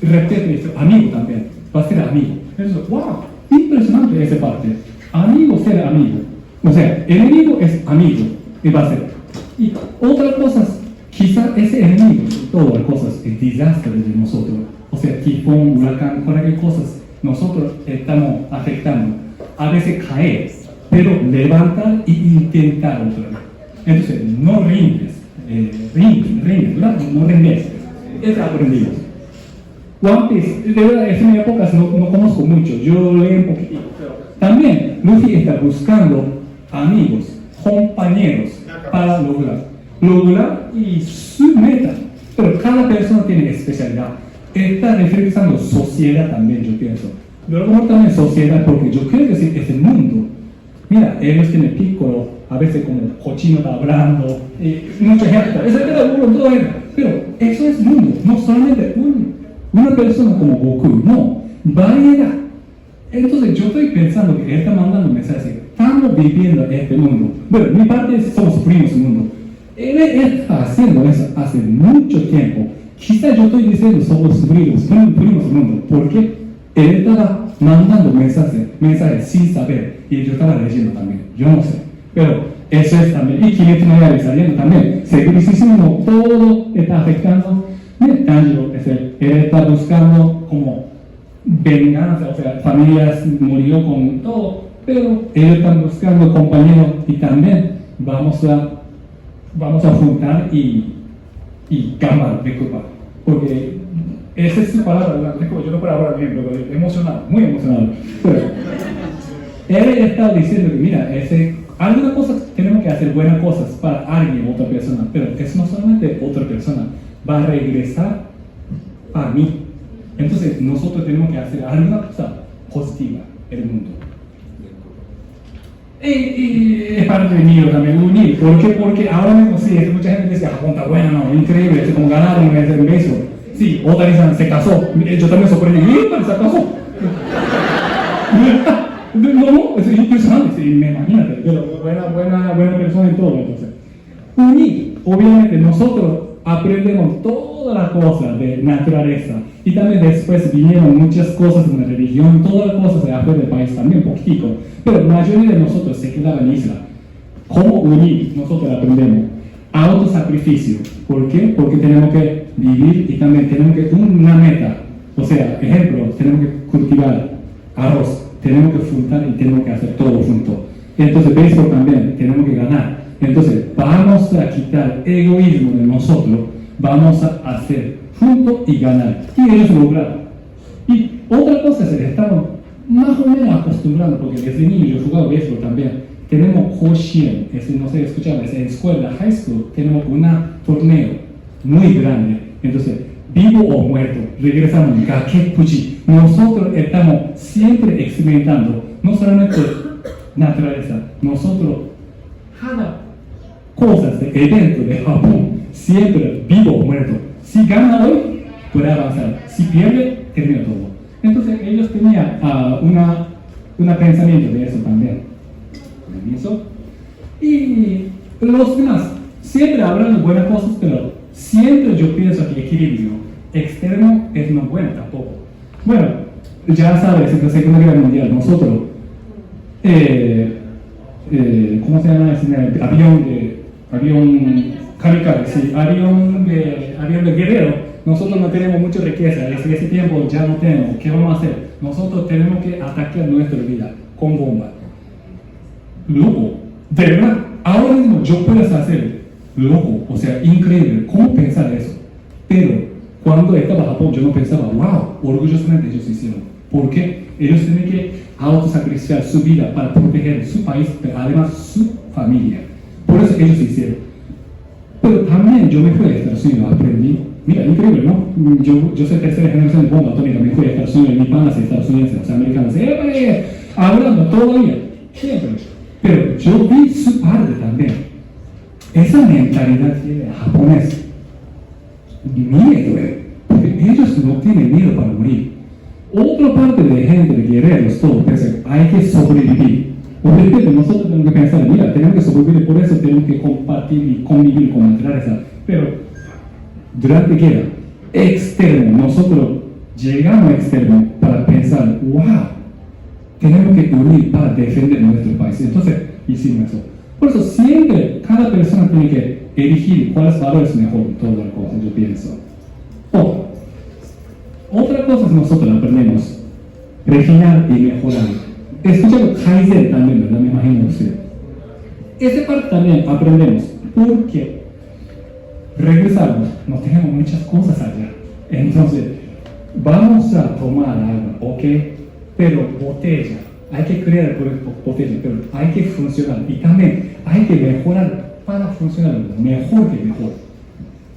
respetar a amigo también, va a ser amigo. Eso, wow, impresionante esa parte. Amigo ser amigo. O sea, enemigo es amigo, y va a ser. Y otras cosas, quizás ese enemigo, todas las cosas, es desastre de nosotros. O sea, tifón, huracán, cualquier cosa, nosotros estamos afectando. A veces caer, pero levantar e intentar otra vez. Entonces, no rindes, ¿verdad? No rindes. Eso aprendimos. One Piece, de verdad, en mi época no conozco mucho, yo leo un poquitito. También, Luffy está buscando amigos, compañeros para lograr y su meta. Pero cada persona tiene especialidad. Está reflexionando sociedad también, yo pienso. Luego también sociedad, porque yo creo que sí, es el mundo. Mira, ellos tienen Piccolo, a veces como cochino está hablando, mucha gente, esa era uno, todo eso. Pero eso es mundo, no solamente una persona como Goku, no, variedad. Entonces yo estoy pensando que él está mandando un mensaje, estamos viviendo este mundo. Bueno, mi parte somos primos mundo. Él está haciendo eso hace mucho tiempo. Quizá yo estoy diciendo somos primos mundo, porque él estaba mandando mensajes sin saber, y yo estaba leyendo también, yo no sé, pero eso es también, y Kimetsu no Yaiba saliendo también, segurísimo, todo está afectando. Tanjiro, él está buscando como venganza, o sea, familias murió con todo, pero ellos están buscando compañeros y también vamos a juntar y gambar, disculpa, porque esa es su palabra, yo no puedo hablar bien, pero emocionado, muy emocionado. Pero él está diciendo que mira, algunas cosas tenemos que hacer buenas cosas para alguien, otra persona, pero es no solamente otra persona, va a regresar a mí. Entonces nosotros tenemos que hacer alguna cosa positiva en el mundo. Y es parte de mí también unir. ¿Por qué? Porque ahora mismo sí, mucha gente dice, Japón está bueno, no, increíble, como ganaron en el beso. Sí, Otani-san se casó, yo también sorprendí, se casó. No, es impresionante, sí, me imagínate, pero buena persona y todo. Entonces, unir, obviamente nosotros aprendemos todas las cosas de naturaleza y también después vinieron muchas cosas en la religión, todas las cosas de afuera del país también, poquitico, pero la mayoría de nosotros se quedaba en isla. ¿Cómo unir? Nosotros aprendemos. Autosacrificio. ¿Por qué? Porque tenemos que vivir y también tenemos que una meta O sea, ejemplo, tenemos que cultivar arroz, tenemos que juntar y tenemos que hacer todo junto. Entonces, béisbol también, tenemos que ganar. Entonces, vamos a quitar egoísmo de nosotros, vamos a hacer juntos y ganar. Y ellos lograron. Y otra cosa es que estamos más o menos acostumbrados, porque desde niño yo jugaba béisbol también. Tenemos Hoshien, no sé, escuchar, en escuela, high school, tenemos un torneo muy grande. Entonces, vivo o muerto, regresamos a Gakepuchi. Nosotros estamos siempre experimentando, no solamente naturaleza, nosotros, cada cosa, evento de Japón, siempre vivo o muerto. Si gana hoy, puede avanzar. Si pierde, termina todo. Entonces, ellos tenían un pensamiento de eso también. Permiso. Y los demás, siempre hablan de buenas cosas, pero siempre yo pienso que equilibrio externo es no bueno tampoco. Bueno, ya sabes, en la Segunda Guerra Mundial, nosotros, ¿cómo se llama ese avión kamikaze? Sí, avión de guerrero. Nosotros no tenemos mucha riqueza, desde ese tiempo ya no tenemos. ¿Qué vamos a hacer? Nosotros tenemos que atacar nuestra vida con bomba. Loco, de verdad, ahora mismo yo puedo hacer loco, o sea, increíble. ¿Cómo pensar eso? Pero cuando estaba en Japón, yo no pensaba, wow, orgullosamente ellos hicieron. ¿Por qué? Ellos tienen que autosacrificar su vida para proteger su país, pero además su familia. Por eso ellos hicieron. Pero también yo me fui a Estados Unidos, aprendí. Mira, increíble, ¿no? Yo soy tercera generación de bomba atómica, me fui a Estados Unidos, mi pana es estadounidense, los americanos, hablando todavía, siempre. Pero yo vi su parte también. Esa mentalidad tiene japonés. Miedo, porque ellos no tienen miedo para morir. Otra parte de gente, de guerreros, todo, piensa, hay que sobrevivir. Por ejemplo, nosotros tenemos que pensar, mira, tenemos que sobrevivir, por eso tenemos que compartir y convivir con la naturaleza. Pero durante la guerra, externo, nosotros llegamos a externo para pensar, wow, tenemos que unir para defender nuestro país. Entonces, hicimos eso. Por eso, siempre, cada persona tiene que elegir cuáles valores mejor en todas las cosas, yo pienso. Otra cosa que nosotros aprendemos, refinar y mejorar. Escuchando Kaizen también, ¿verdad? Me imagino usted. Esa parte también aprendemos, porque regresamos, no tenemos muchas cosas allá. Entonces, vamos a tomar agua, ¿ok? Pero botella, hay que crear botella, pero hay que funcionar. Y también hay que mejorar para funcionar mejor que mejor.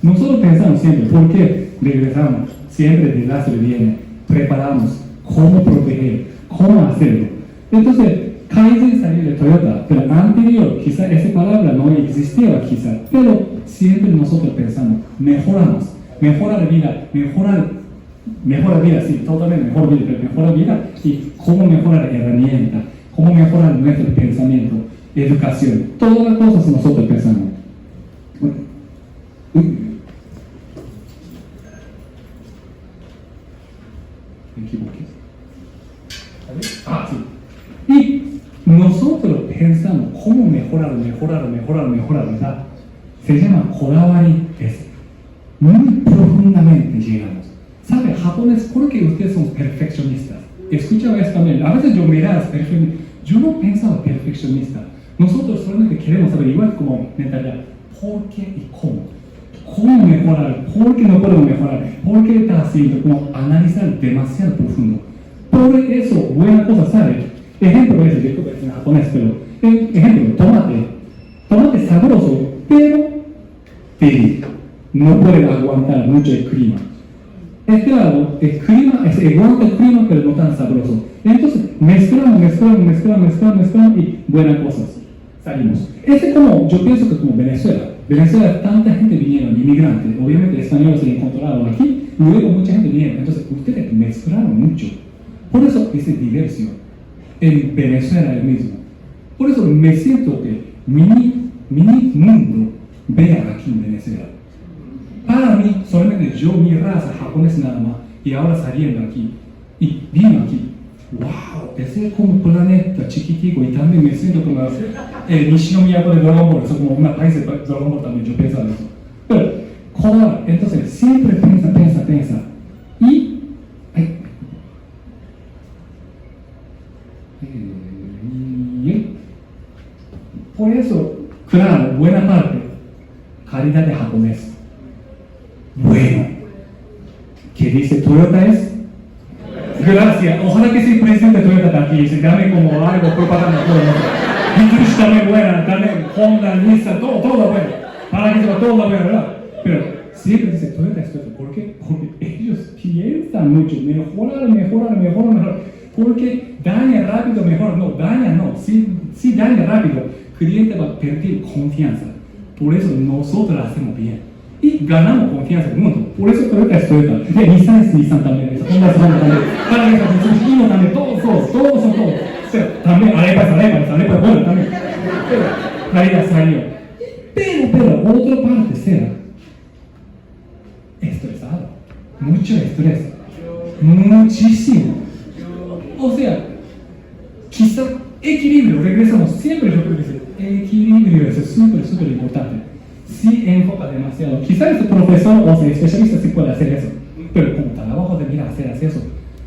Nosotros pensamos siempre, ¿por qué regresamos? Siempre el desastre viene, preparamos cómo proteger, cómo hacerlo. Entonces, Kaizen salió de Toyota, pero anterior, quizá esa palabra no existía, quizá, pero siempre nosotros pensamos, mejoramos, mejora la vida, mejora vida, sí, totalmente mejor vida, pero mejora vida y cómo mejorar la herramienta, cómo mejorar nuestro pensamiento, educación, todas las cosas nosotros pensamos. Bueno, me equivoqué. Sí. Y nosotros pensamos cómo mejorar, ¿verdad? Se llama kodawari, es muy profundamente llegamos. ¿Sabe, japonés, por qué ustedes son perfeccionistas? Escucha esto también, a veces yo miraba perfeccionista, yo no pensaba perfeccionista. Nosotros solamente queremos saber, igual como mentalidad, ¿por qué y cómo? ¿Cómo mejorar? ¿Por qué no puedo mejorar? ¿Por qué está haciendo? Como analizar demasiado profundo. Por eso, buena cosa, ¿sabe? Ejemplo es, yo en japonés, pero ejemplo, tomate sabroso, pero feliz. No puede aguantar mucho el clima. Este lado, el clima, aguanta el clima, pero no tan sabroso. Entonces, mezclamos y buenas cosas. Salimos. Como, yo pienso que como Venezuela. Venezuela, tanta gente vinieron, inmigrantes. Obviamente, españoles se encontraron aquí, y luego mucha gente vinieron. Entonces, ustedes mezclaron mucho. Por eso, es diversión. En Venezuela es el mismo. Por eso, me siento que mi mundo vea aquí en Venezuela. Para mí, solamente yo, mi raza japonesa nada más, y ahora saliendo aquí, y vino aquí, wow, ese es como un planeta chiquitico, y también me siento como el Nishinomiya de Dragon Ball, eso como una país de Dragon Ball también, yo pensaba eso. Pero, entonces, siempre piensa, y Por eso, claro, buena parte, calidad de japonés. Bueno, ¿qué dice Toyota es? Gracias, ojalá que sea el presidente de Toyota de aquí, se llame como algo propaganda, todo. Mitsubishi también buena, también Honda, Nissan, todo bueno. Para que se va todo bueno, ¿verdad? Pero siempre dice Toyota es Toyota. ¿Por qué? Porque ellos piensan mucho, mejorar. Porque daña rápido, mejor. No, daña no. Si daña rápido, el cliente va a perder confianza. Por eso nosotros hacemos bien. Y ganamos confianza en el mundo. Por eso Toyota es Toyota. Y Nissan es Nissan también. Honda es Honda también. Para que se Hino también. Todos son todos. Pero también Arepa es bueno también. Pero calidad salió. Pero otra parte será estresado. Mucho estrés. Muchísimo. O sea, quizá equilibrio, regresamos siempre, yo creo que equilibrio es súper importante. Si enfoca demasiado, quizá ese profesor o ese especialista sí puede hacer eso, pero como trabajo de mira hacer eso,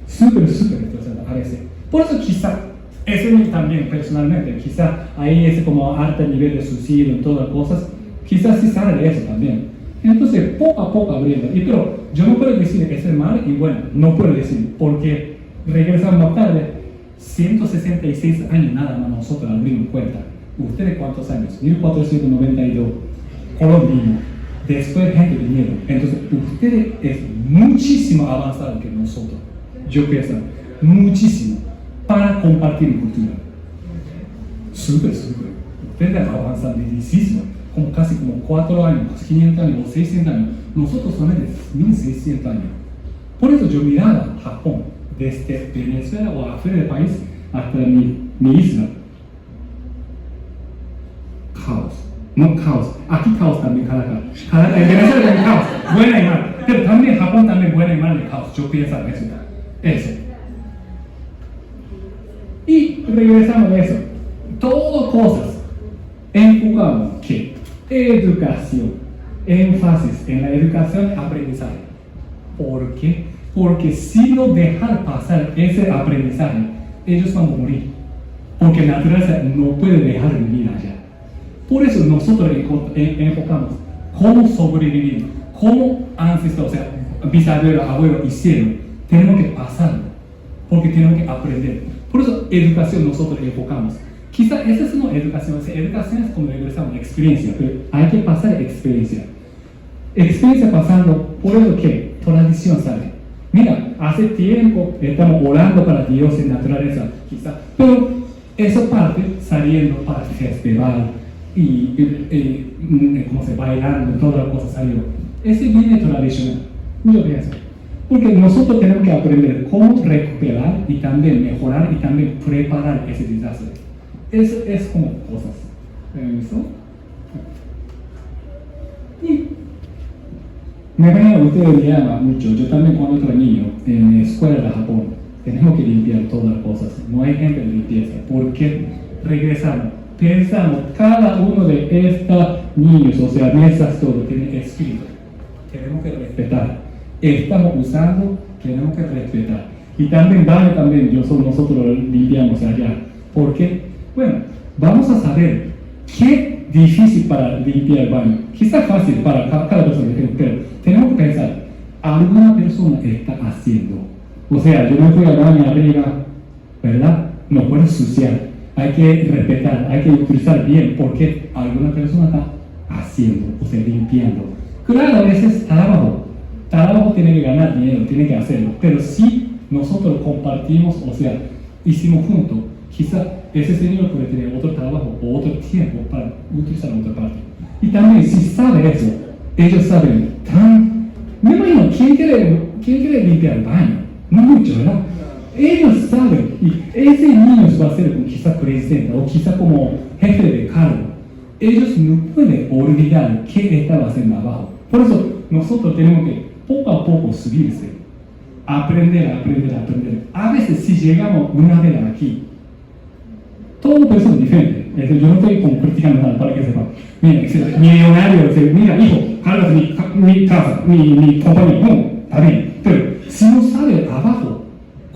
súper estresado a veces. Por eso quizá, ese también personalmente, quizá ahí es como alto nivel de suicidio en todas las cosas, quizás sí sale de eso también. Entonces, poco a poco abriendo. Pero yo no puedo decir que es mal y bueno, no puedo decir, porque regresamos más tarde, 166 años nada más nosotros abrimos cuenta. ¿Ustedes cuántos años? 1492, Colombia. Después gente vinieron. Entonces, ustedes es muchísimo avanzado que nosotros. Yo pienso, muchísimo, para compartir cultura. Súper. Ustedes avanzan muchísimo. Como casi como 4 años, 500 años o 600 años. Nosotros solamente 1600 años. Por eso yo miraba Japón, desde Venezuela o afuera del país hasta mi isla. Caos. No caos. Aquí caos también, Caracas. En Venezuela también caos. Buena y mal. Pero también Japón también buena y mal de caos. Yo pienso eso. Y regresamos a eso. Todo cosas enfocamos que educación, énfasis en la educación y aprendizaje. ¿Por qué? Porque si no dejar pasar ese aprendizaje, ellos van a morir. Porque la naturaleza no puede dejar vivir allá. Por eso nosotros enfocamos cómo sobrevivir, cómo ancestros, o sea, bisabuelo, abuelo hicieron. Tenemos que pasarlo, porque tenemos que aprender. Por eso educación nosotros enfocamos. Quizá esa es una educación, educación es como regresamos experiencia, pero hay que pasar experiencia. Experiencia pasando, por eso que tradición sale. Mira, hace tiempo estamos orando para Dios en naturaleza, quizá, pero esa parte saliendo para el festival y como se bailando, todas las cosas salió. Ese viene tradicional, yo pienso. Porque nosotros tenemos que aprender cómo recuperar y también mejorar y también preparar ese desastre. Eso es como cosas. ¿Eso? Y me imagino que ustedes me llaman mucho. Yo también cuando era niño en la escuela de Japón tenemos que limpiar todas las cosas. No hay gente de limpieza. Porque regresamos. Pensamos, cada uno de estos niños, o sea, mesas todo, tiene espíritu. Tenemos que respetar. Estamos usando, tenemos que respetar. Y también baño también, nosotros limpiamos allá. ¿Por qué? Bueno, vamos a saber qué difícil para limpiar el baño. Quizás fácil para cada persona, pero tenemos que pensar, alguna persona está haciendo. O sea, yo me fui al baño arriba, ¿verdad? No puedo ensuciar. Hay que respetar, hay que utilizar bien, porque alguna persona está haciendo, o sea, limpiando. Claro, ese es trabajo. Trabajo tiene que ganar dinero, tiene que hacerlo. Pero si nosotros compartimos, o sea, hicimos juntos, quizá ese señor puede tener otro trabajo o otro tiempo para utilizar otra parte. Y también, si sabe eso, ellos saben, me imagino, ¿quién quiere limpiar el baño? No mucho, ¿verdad? Ellos saben, y ese niño va a ser quizá presidente o quizá como jefe de cargo. Ellos no pueden olvidar qué estaba haciendo abajo. Por eso, nosotros tenemos que poco a poco subirse, aprender. A veces, si llegamos una vez aquí, todo persona diferente. Yo no estoy como criticando nada para que sepan. Mira, millonario, mira, hijo, Carlos, mi casa, mi compañía, no, está bien. Pero si no sabe abajo,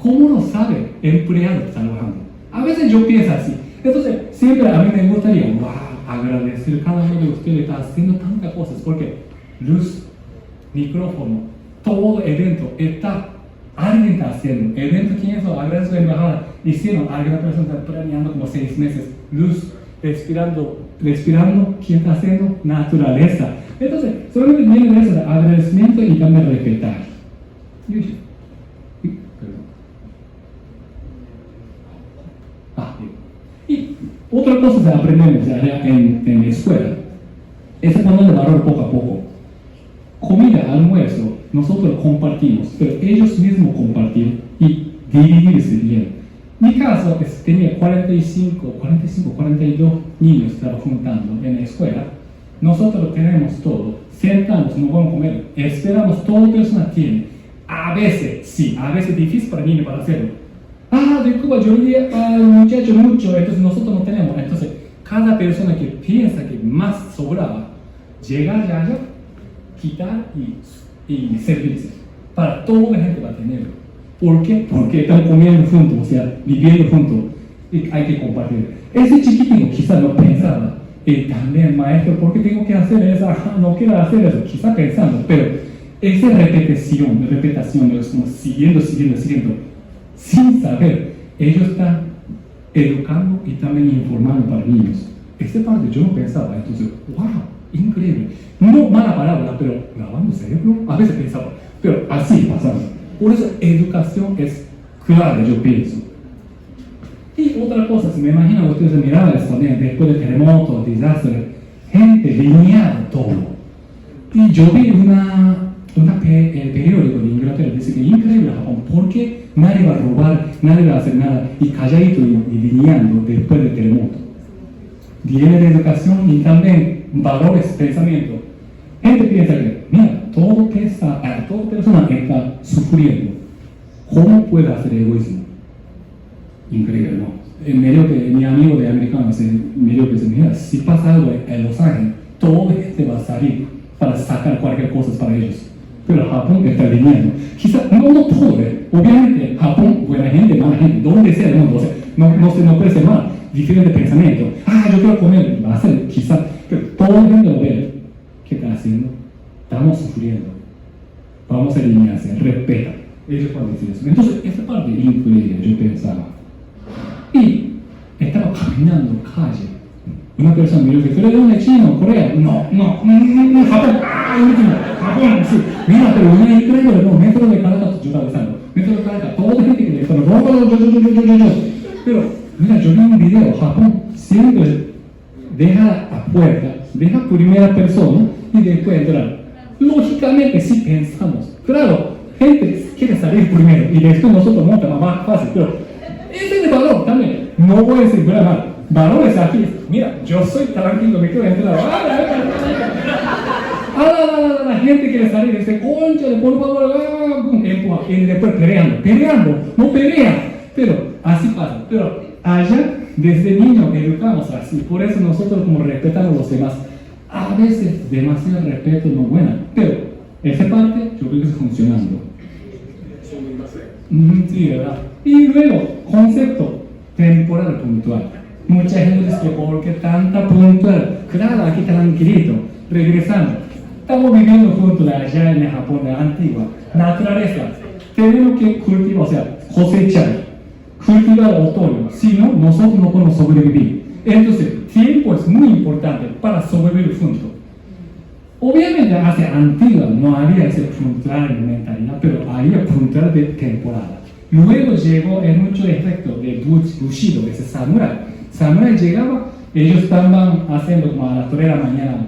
¿cómo lo sabe el empleado que está trabajando? A veces yo pienso así, Entonces, siempre a mí me gustaría, wow, agradecer cada uno de ustedes está haciendo tantas cosas, porque luz, micrófono, todo evento está, alguien está haciendo. Evento, ¿quién es eso? Agradezco a la embajada. Hicieron, alguna persona está planeando como 6 meses. Luz, respirando, ¿quién está haciendo? Naturaleza. Entonces, solamente viene de eso, de agradecimiento y también respetar. Bien. Y otra cosa que aprendemos allá en la escuela es ponerle valor poco a poco. Comida, almuerzo, nosotros compartimos, pero ellos mismos compartir y dividirse bien. Mi caso tenía 42 niños trabajando en la escuela. Nosotros tenemos todo, sentamos, nos vamos a comer, esperamos, toda persona tiene. A veces, sí, a veces es difícil para niños para hacerlo. De Cuba yo vi al muchacho mucho, entonces nosotros no tenemos. Entonces, cada persona que piensa que más sobraba, llegar allá, quitar y servirse. Para toda la gente va a tenerlo. ¿Por qué? Porque están comiendo juntos, o sea, viviendo juntos. Y hay que compartir. Ese chiquitito quizás no pensaba, también maestro, ¿por qué tengo que hacer eso? No quiero hacer eso. Quizás pensando, pero esa repetición, es como siguiendo. Sin saber, ellos están educando y también informando para niños. Esta parte yo no pensaba, entonces, wow, increíble. No mala palabra, pero lavando cerebro, a veces pensaba, pero así pasaba. Por eso, educación es clave, yo pienso. Y otra cosa, si me imagino ustedes miraban esto también, después de terremotos, desastres, gente lineada todo. Y yo vi el periódico de Inglaterra dice que increíble Japón, porque nadie va a robar, nadie va a hacer nada, y calladito y lineando después del terremoto. Viene de educación y también valores, pensamiento. Gente piensa que, mira, toda persona está sufriendo. ¿Cómo puede hacer egoísmo? Increíble, ¿no? En medio que mi amigo de americanos, en medio que dice, mira, si pasa algo en Los Ángeles, toda la gente va a salir para sacar cualquier cosa para ellos. Pero Japón está lineando. Quizás, no todo, obviamente, Japón, buena gente, mala gente, donde sea el mundo, o sea, no puede ser mal, diferente pensamiento. Yo quiero comer, va a ser, quizás, pero todo el mundo ve, ¿qué está haciendo? Estamos sufriendo. Vamos a alinearse, respeta. Ellos van a decir eso. Entonces, esa parte increíble, yo pensaba. Y estaba caminando calle. Una persona me dijo que, ¿tú eres de dónde? ¿Chino? ¿Corea? No, Japón. Japón, sí. Mira, pero una increíble, no, metro de carga, yo estaba pensando, metro de carga, toda la gente que le está, yo. Pero, mira, yo vi un video, Japón siempre deja a puerta, deja primera persona y después entrar. Lógicamente, sí pensamos, claro, gente quiere salir primero y después nosotros montamos más fácil, pero ese es el valor también. No voy a decir, mira, valores aquí, mira, yo soy tranquilo, me quiero entrar. La gente quiere salir, dice, concha, por favor, empuja, y después peleando, no pelea, pero así pasa. Pero allá, desde niño, educamos así, por eso nosotros como respetamos a los demás. A veces, demasiado respeto no es buena, pero esa parte yo creo que está funcionando. Sí, ¿verdad? Y luego, concepto, temporal puntual. Mucha gente dice que ¿por qué tanta puntual? Claro, aquí tranquilito, regresando. Estamos viviendo juntos allá en el Japón, la antigua naturaleza. Tenemos que cultivar, o sea, cosechar, cultivar otoño. Si no, nosotros no podemos sobrevivir. Entonces, tiempo es muy importante para sobrevivir juntos. Obviamente, hace antigua no había ese puntual en mentalidad, pero había puntual de temporada. Luego llegó el mucho efecto de Bushido, ese samurai. Samurai llegaba, ellos estaban haciendo como a las 3 de la mañana,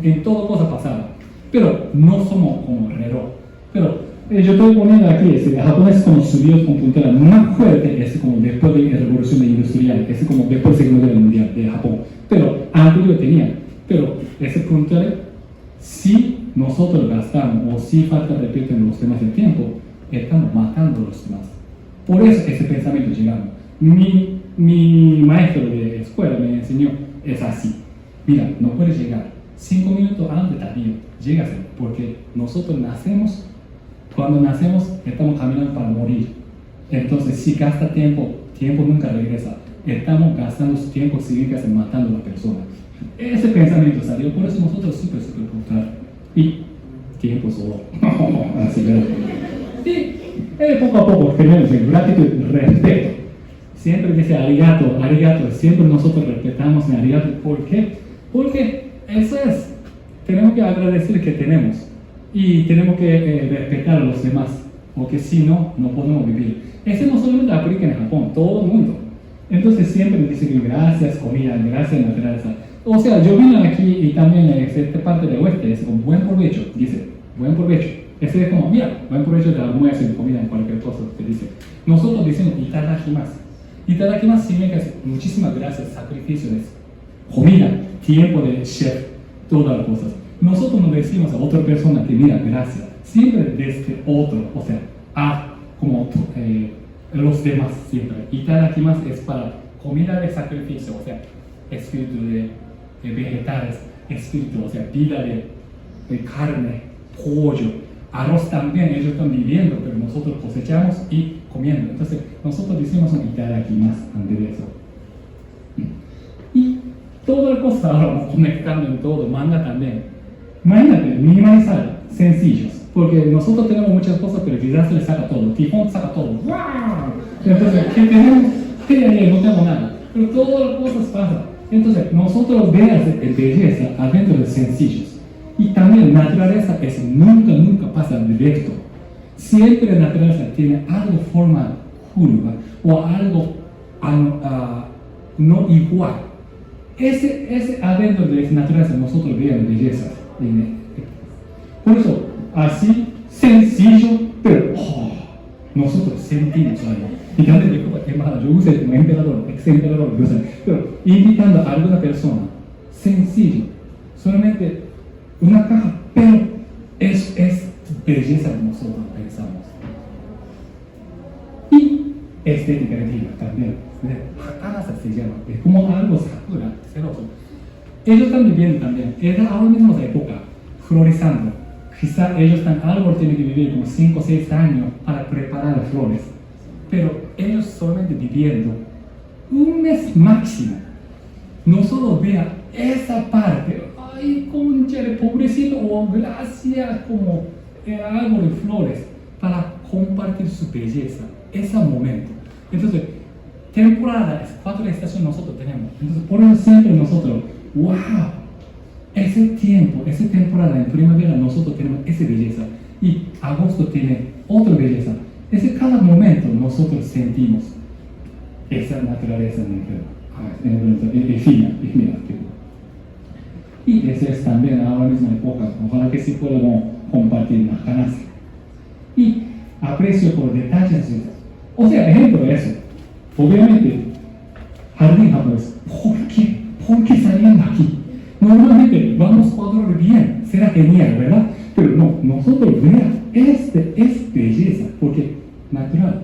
en todo cosa pasaba. Pero no somos como reloj. Pero yo estoy poniendo aquí, Japón es como subió con puntual más fuerte, es como después de la revolución industrial, es como después de la Segunda Guerra Mundial de Japón. Pero antes yo tenía, pero ese puntual, si nosotros gastamos o si falta respeto en los demás del tiempo, estamos matando a los demás. Por eso ese pensamiento llegamos. Mi maestro de escuela me enseñó, es así. Mira, no puedes llegar 5 minutos antes también, llegas, porque nosotros nacemos, cuando nacemos estamos caminando para morir. Entonces, si gasta tiempo nunca regresa. estamos gastando su tiempo cívicas en matando a la persona. Ese pensamiento salió, por eso nosotros súper contrario. Y tiempo solo. Así que, y poco a poco tenemos el gratitud, respeto. Siempre dice arigato, arigato. Siempre nosotros respetamos el arigato. ¿Por qué? Porque eso es. Tenemos que agradecer que tenemos. Y tenemos que respetar a los demás. Porque si no, no podemos vivir. Eso no solamente aplica en Japón, todo el mundo. Entonces siempre dicen gracias comida, gracias naturaleza. O sea, yo vine aquí y también esta parte del oeste es un buen provecho, dice, buen provecho. Ese es como, mira, buen provecho de almuerzo, en comida, en cualquier cosa, te dice. Nosotros decimos itadakimasu. Itadakimasu significa muchísimas gracias, sacrificios, comida, tiempo de chef, todas las cosas. Nosotros no decimos a otra persona que mira, gracias. Siempre desde otro, o sea, a como los demás siempre. Itadakimasu es para comida de sacrificio, o sea, espíritu de vegetales, espíritu, o sea, vida de carne, pollo, arroz también, ellos están viviendo, pero nosotros cosechamos y comiendo. Entonces, nosotros decimos un itadakimasu antes de eso. Y toda la cosa ahora vamos conectando en todo, manga también. Imagínate, minimalizar, sencillos. Porque nosotros tenemos muchas cosas, pero el desastre saca todo, el tifón saca todo. ¡Wow! Entonces, ¿qué tenemos? No tengo nada. Pero todas las cosas pasan. Entonces, nosotros veamos belleza adentro de sencillos. Y también la naturaleza es nunca pasa directo. Siempre la naturaleza tiene algo forma curva o algo no igual. Ese adentro de la naturaleza nosotros veamos belleza. Por eso, así, sencillo, pero nosotros sentimos algo. Y también, yo usé como emperador, ex-emperador, pero invitando a alguna persona, sencillo, solamente una caja, pero es belleza que nosotros pensamos. Y estética de vida también, Hakanasa se llama, es como algo sakura, celoso. Ellos están viviendo también, era ahora mismo la época, florizando. Quizá ellos están, árbol tiene que vivir como 5 o 6 años para preparar las flores. Pero ellos solamente viviendo un mes máximo. Nosotros vean esa parte, ay, conchale, pobrecito, o gracias, como el árbol de flores, para compartir su belleza, ese momento. Entonces, temporadas, 4 estaciones nosotros tenemos. Entonces, por eso siempre nosotros, wow. Ese tiempo, esa temporada en primavera nosotros tenemos esa belleza y agosto tiene otra belleza. Cada momento nosotros sentimos esa naturaleza fina. Y esa es también ahora mismo época, ojalá que sí podamos compartir la canasta. Y aprecio por detalles. O sea, ejemplo de eso. Obviamente, jardín japonés, ¿por qué salían aquí? Normalmente vamos a cuadrar bien, será genial, ¿verdad? Pero no, nosotros veamos, es belleza, porque natural.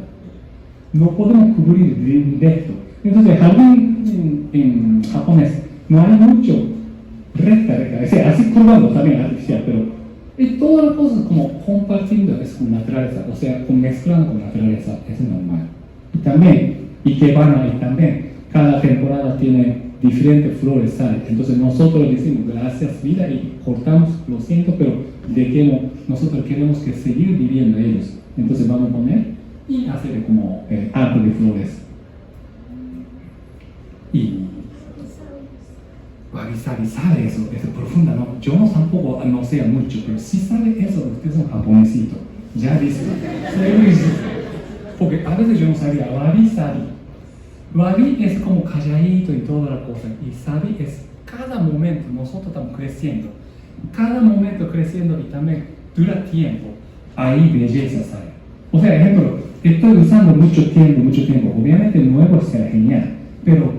No podemos cubrir directo. Entonces, jardín en japonés no hay mucho recta, o sea, así curvado también artificial, pero todas las cosas como compartiendo es con naturaleza, o sea, mezclando con naturaleza, es normal. Y también, y también, cada temporada tiene diferentes flores salen. Entonces nosotros decimos gracias vida y cortamos, lo siento, pero nosotros queremos que seguir viviendo ellos. Entonces vamos a poner y hacer como árbol de flores. Y Wabi-sabi sabe eso, es profunda, ¿no? Yo tampoco no sé mucho, pero sí sabe eso, usted es un japonesito. Ya dice, porque a veces yo no sabía, Wabi-sabi. Wabi es como calladito y toda la cosa, y sabi es cada momento nosotros estamos creciendo, cada momento creciendo y también dura tiempo, ahí belleza sale. O sea, ejemplo, estoy usando mucho tiempo, obviamente nuevo será genial, pero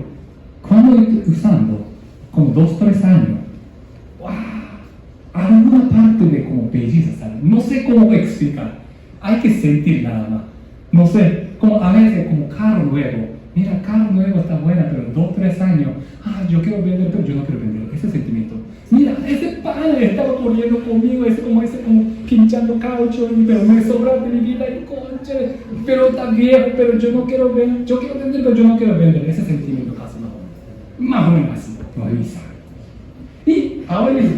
cuando estoy usando, como 2 o 3 años, wow, alguna parte de como belleza sale, no sé cómo explicar, hay que sentir nada más, no sé, como a veces como carro nuevo, mira, carro nuevo está buena, pero 2 o 3 años, yo quiero vender, pero yo no quiero vender, ese sentimiento. Mira, ese pan semana estaba corriendo conmigo, como pinchando caucho, pero me sobra de mi vida y concha, pero está viejo, pero yo no quiero vender, yo quiero vender, pero yo no quiero vender. Ese sentimiento casi no. Más o menos así, lo avisa. Y ahora mismo,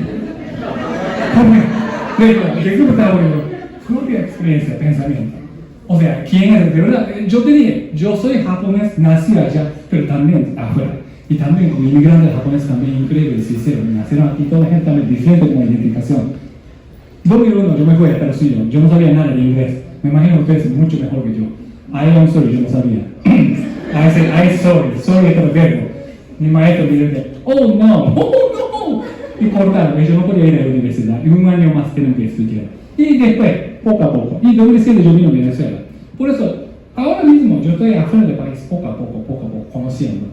propia experiencia, pensamiento. O sea, ¿quién es? De verdad, yo te dije, yo soy japonés, nací allá, pero también afuera. Y también como inmigrante japonés también increíble, sincero. Nacieron aquí toda la gente también diferente con identificación. 2001 yo me fui a Estados Unidos, yo no sabía nada de inglés. Me imagino ustedes mucho mejor que yo. I am sorry, yo no sabía. I said, I'm sorry es el verbo. Mi maestro me dijo, oh no. Y cortaron, yo no podía ir a la universidad. Y un año más tienen que estudiar. Y después, poco a poco. Y 2007 yo vine a Venezuela. Por eso, ahora mismo yo estoy afuera del país, poco a poco, conociendo.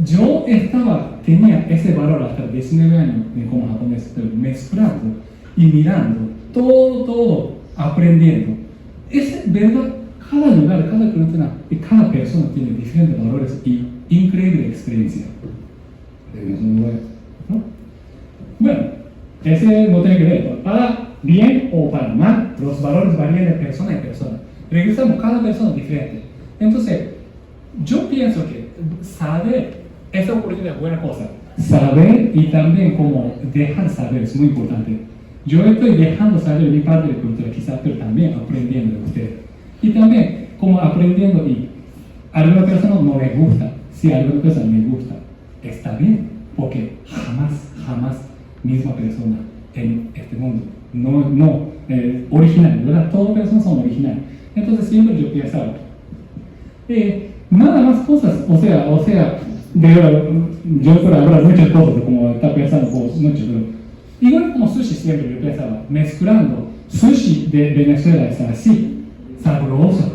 Yo tenía ese valor hasta 19 años como japonés, pero mezclando y mirando, todo, aprendiendo. Es verdad, cada lugar, cada cultura y cada persona tiene diferentes valores y increíble experiencia. ¿No? Bueno, ese no tiene que ver, para bien o para mal, los valores varían de persona en persona. Regresamos, cada persona es diferente. Entonces, yo pienso que saber esa oportunidad es buena cosa. Saber y también como dejar saber es muy importante. Yo estoy dejando saber mi parte de cultura quizás, pero también aprendiendo de ustedes. Y también como aprendiendo y a alguna persona no le gusta. Si a alguna persona me gusta, está bien, porque jamás misma persona en este mundo. No, original, ¿verdad? Todas las personas son originales. Entonces siempre yo pensaba, nada más cosas, o sea, de verdad, yo puedo hablar muchas cosas, como está pensando mucho, pero igual como sushi siempre yo pensaba, mezclando, sushi de Venezuela es así, sabroso,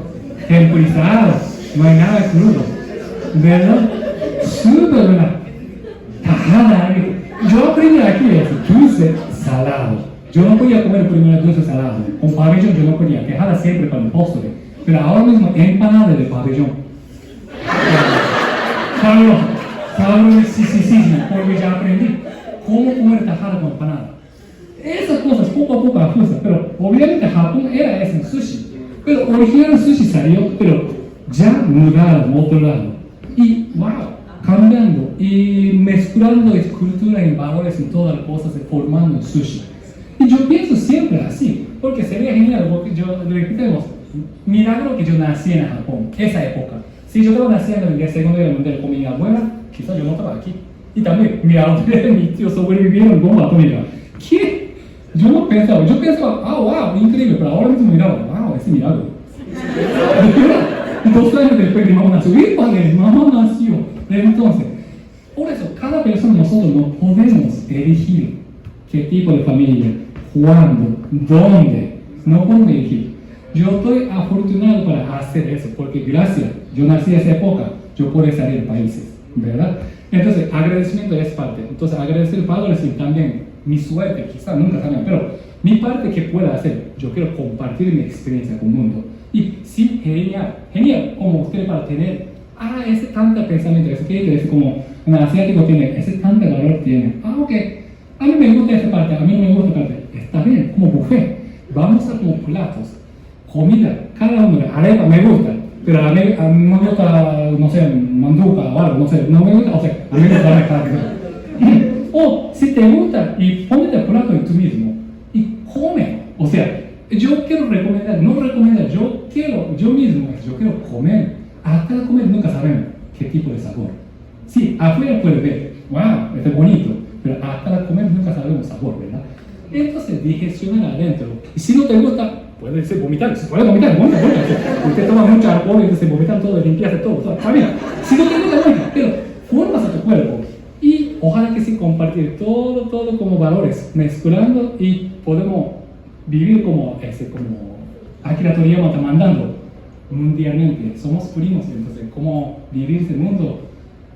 temporizado, no hay nada crudo, ¿verdad? Súper buena, tajada, yo aprendí aquí eso, dulce, salado. Yo no podía comer primero dulce salado, con pabellón yo no podía, tejada siempre para el postre, pero ahora mismo empanada de pabellón. Sí, porque ya aprendí cómo comer tajada con empanada. Esas cosas poco a poco ajustan, pero obviamente Japón era ese sushi, pero original sushi salió, pero ya mudaron a otro lado. Y wow, cambiando y mezclando escultura y valores y todas las cosas, formando sushi. Y yo pienso siempre así, porque sería genial, porque repitemos, milagro que yo nací en Japón, esa época. Si yo estaba naciendo en la Segunda Guerra Mundial con mi abuela, quizás yo no estaba aquí. Y también, mi abuela y mi tío sobrevivieron bomba atómica. ¿Qué? Yo pensaba, wow, increíble, pero ahora mismo miraba, wow, ese milagro. 2 años después mi mamá nació, padre, mamá nació. Entonces, por eso, cada persona nosotros no podemos elegir qué tipo de familia, cuándo, dónde, no podemos elegir. Yo estoy afortunado para hacer eso, porque gracias, yo nací en esa época, yo puedo salir de países, ¿verdad? Entonces, agradecimiento es parte. Entonces, agradecer el padre y también mi suerte, quizás nunca saben, pero mi parte que pueda hacer, yo quiero compartir mi experiencia con el mundo. Y sí, genial, como usted para tener, ese tanto pensamiento, ese como un asiático tiene, ese tanto valor tiene. Ok, a mí me gusta esa parte, a mí me gusta esa parte. Está bien, como buffet, vamos a como platos, comida, cada uno, arepa me gusta, pero a mí no me gusta, no sé, manduca o algo, no sé, no me gusta, o sea, a mí me gusta cada cosa. O si te gusta, y ponete el plato tú mismo, y come, o sea, yo quiero recomendar, yo quiero comer, hasta comer nunca sabemos qué tipo de sabor. Sí, afuera puedes ver, wow, este es bonito, pero hasta comer nunca sabemos sabor, ¿verdad? Entonces, digestionar adentro, y si no te gusta, puede ser vomitar, se puede vomitar, bueno, usted toma mucho alcohol y entonces vomitan todo, limpiarse todo, está bien, si no te gusta, bueno, pero formas a tu cuerpo, y ojalá que sí compartir todo como valores, mezclando y podemos vivir como Akira Toriyama está mandando mundialmente, somos primos, entonces cómo vivir este mundo,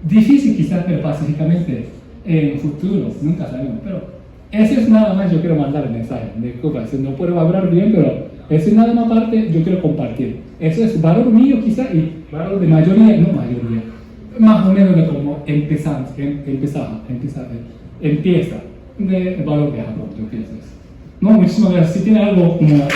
difícil quizás, pero pacíficamente en futuros, nunca sabemos, pero eso es nada más, yo quiero mandar el mensaje, disculpa, no puedo hablar bien, pero eso es nada más parte, yo quiero compartir, eso es valor mío quizás y valor de mayoría, más o menos de cómo empieza, de valor de Hablando de Piezas. No, muchísimas gracias. Si tiene algo como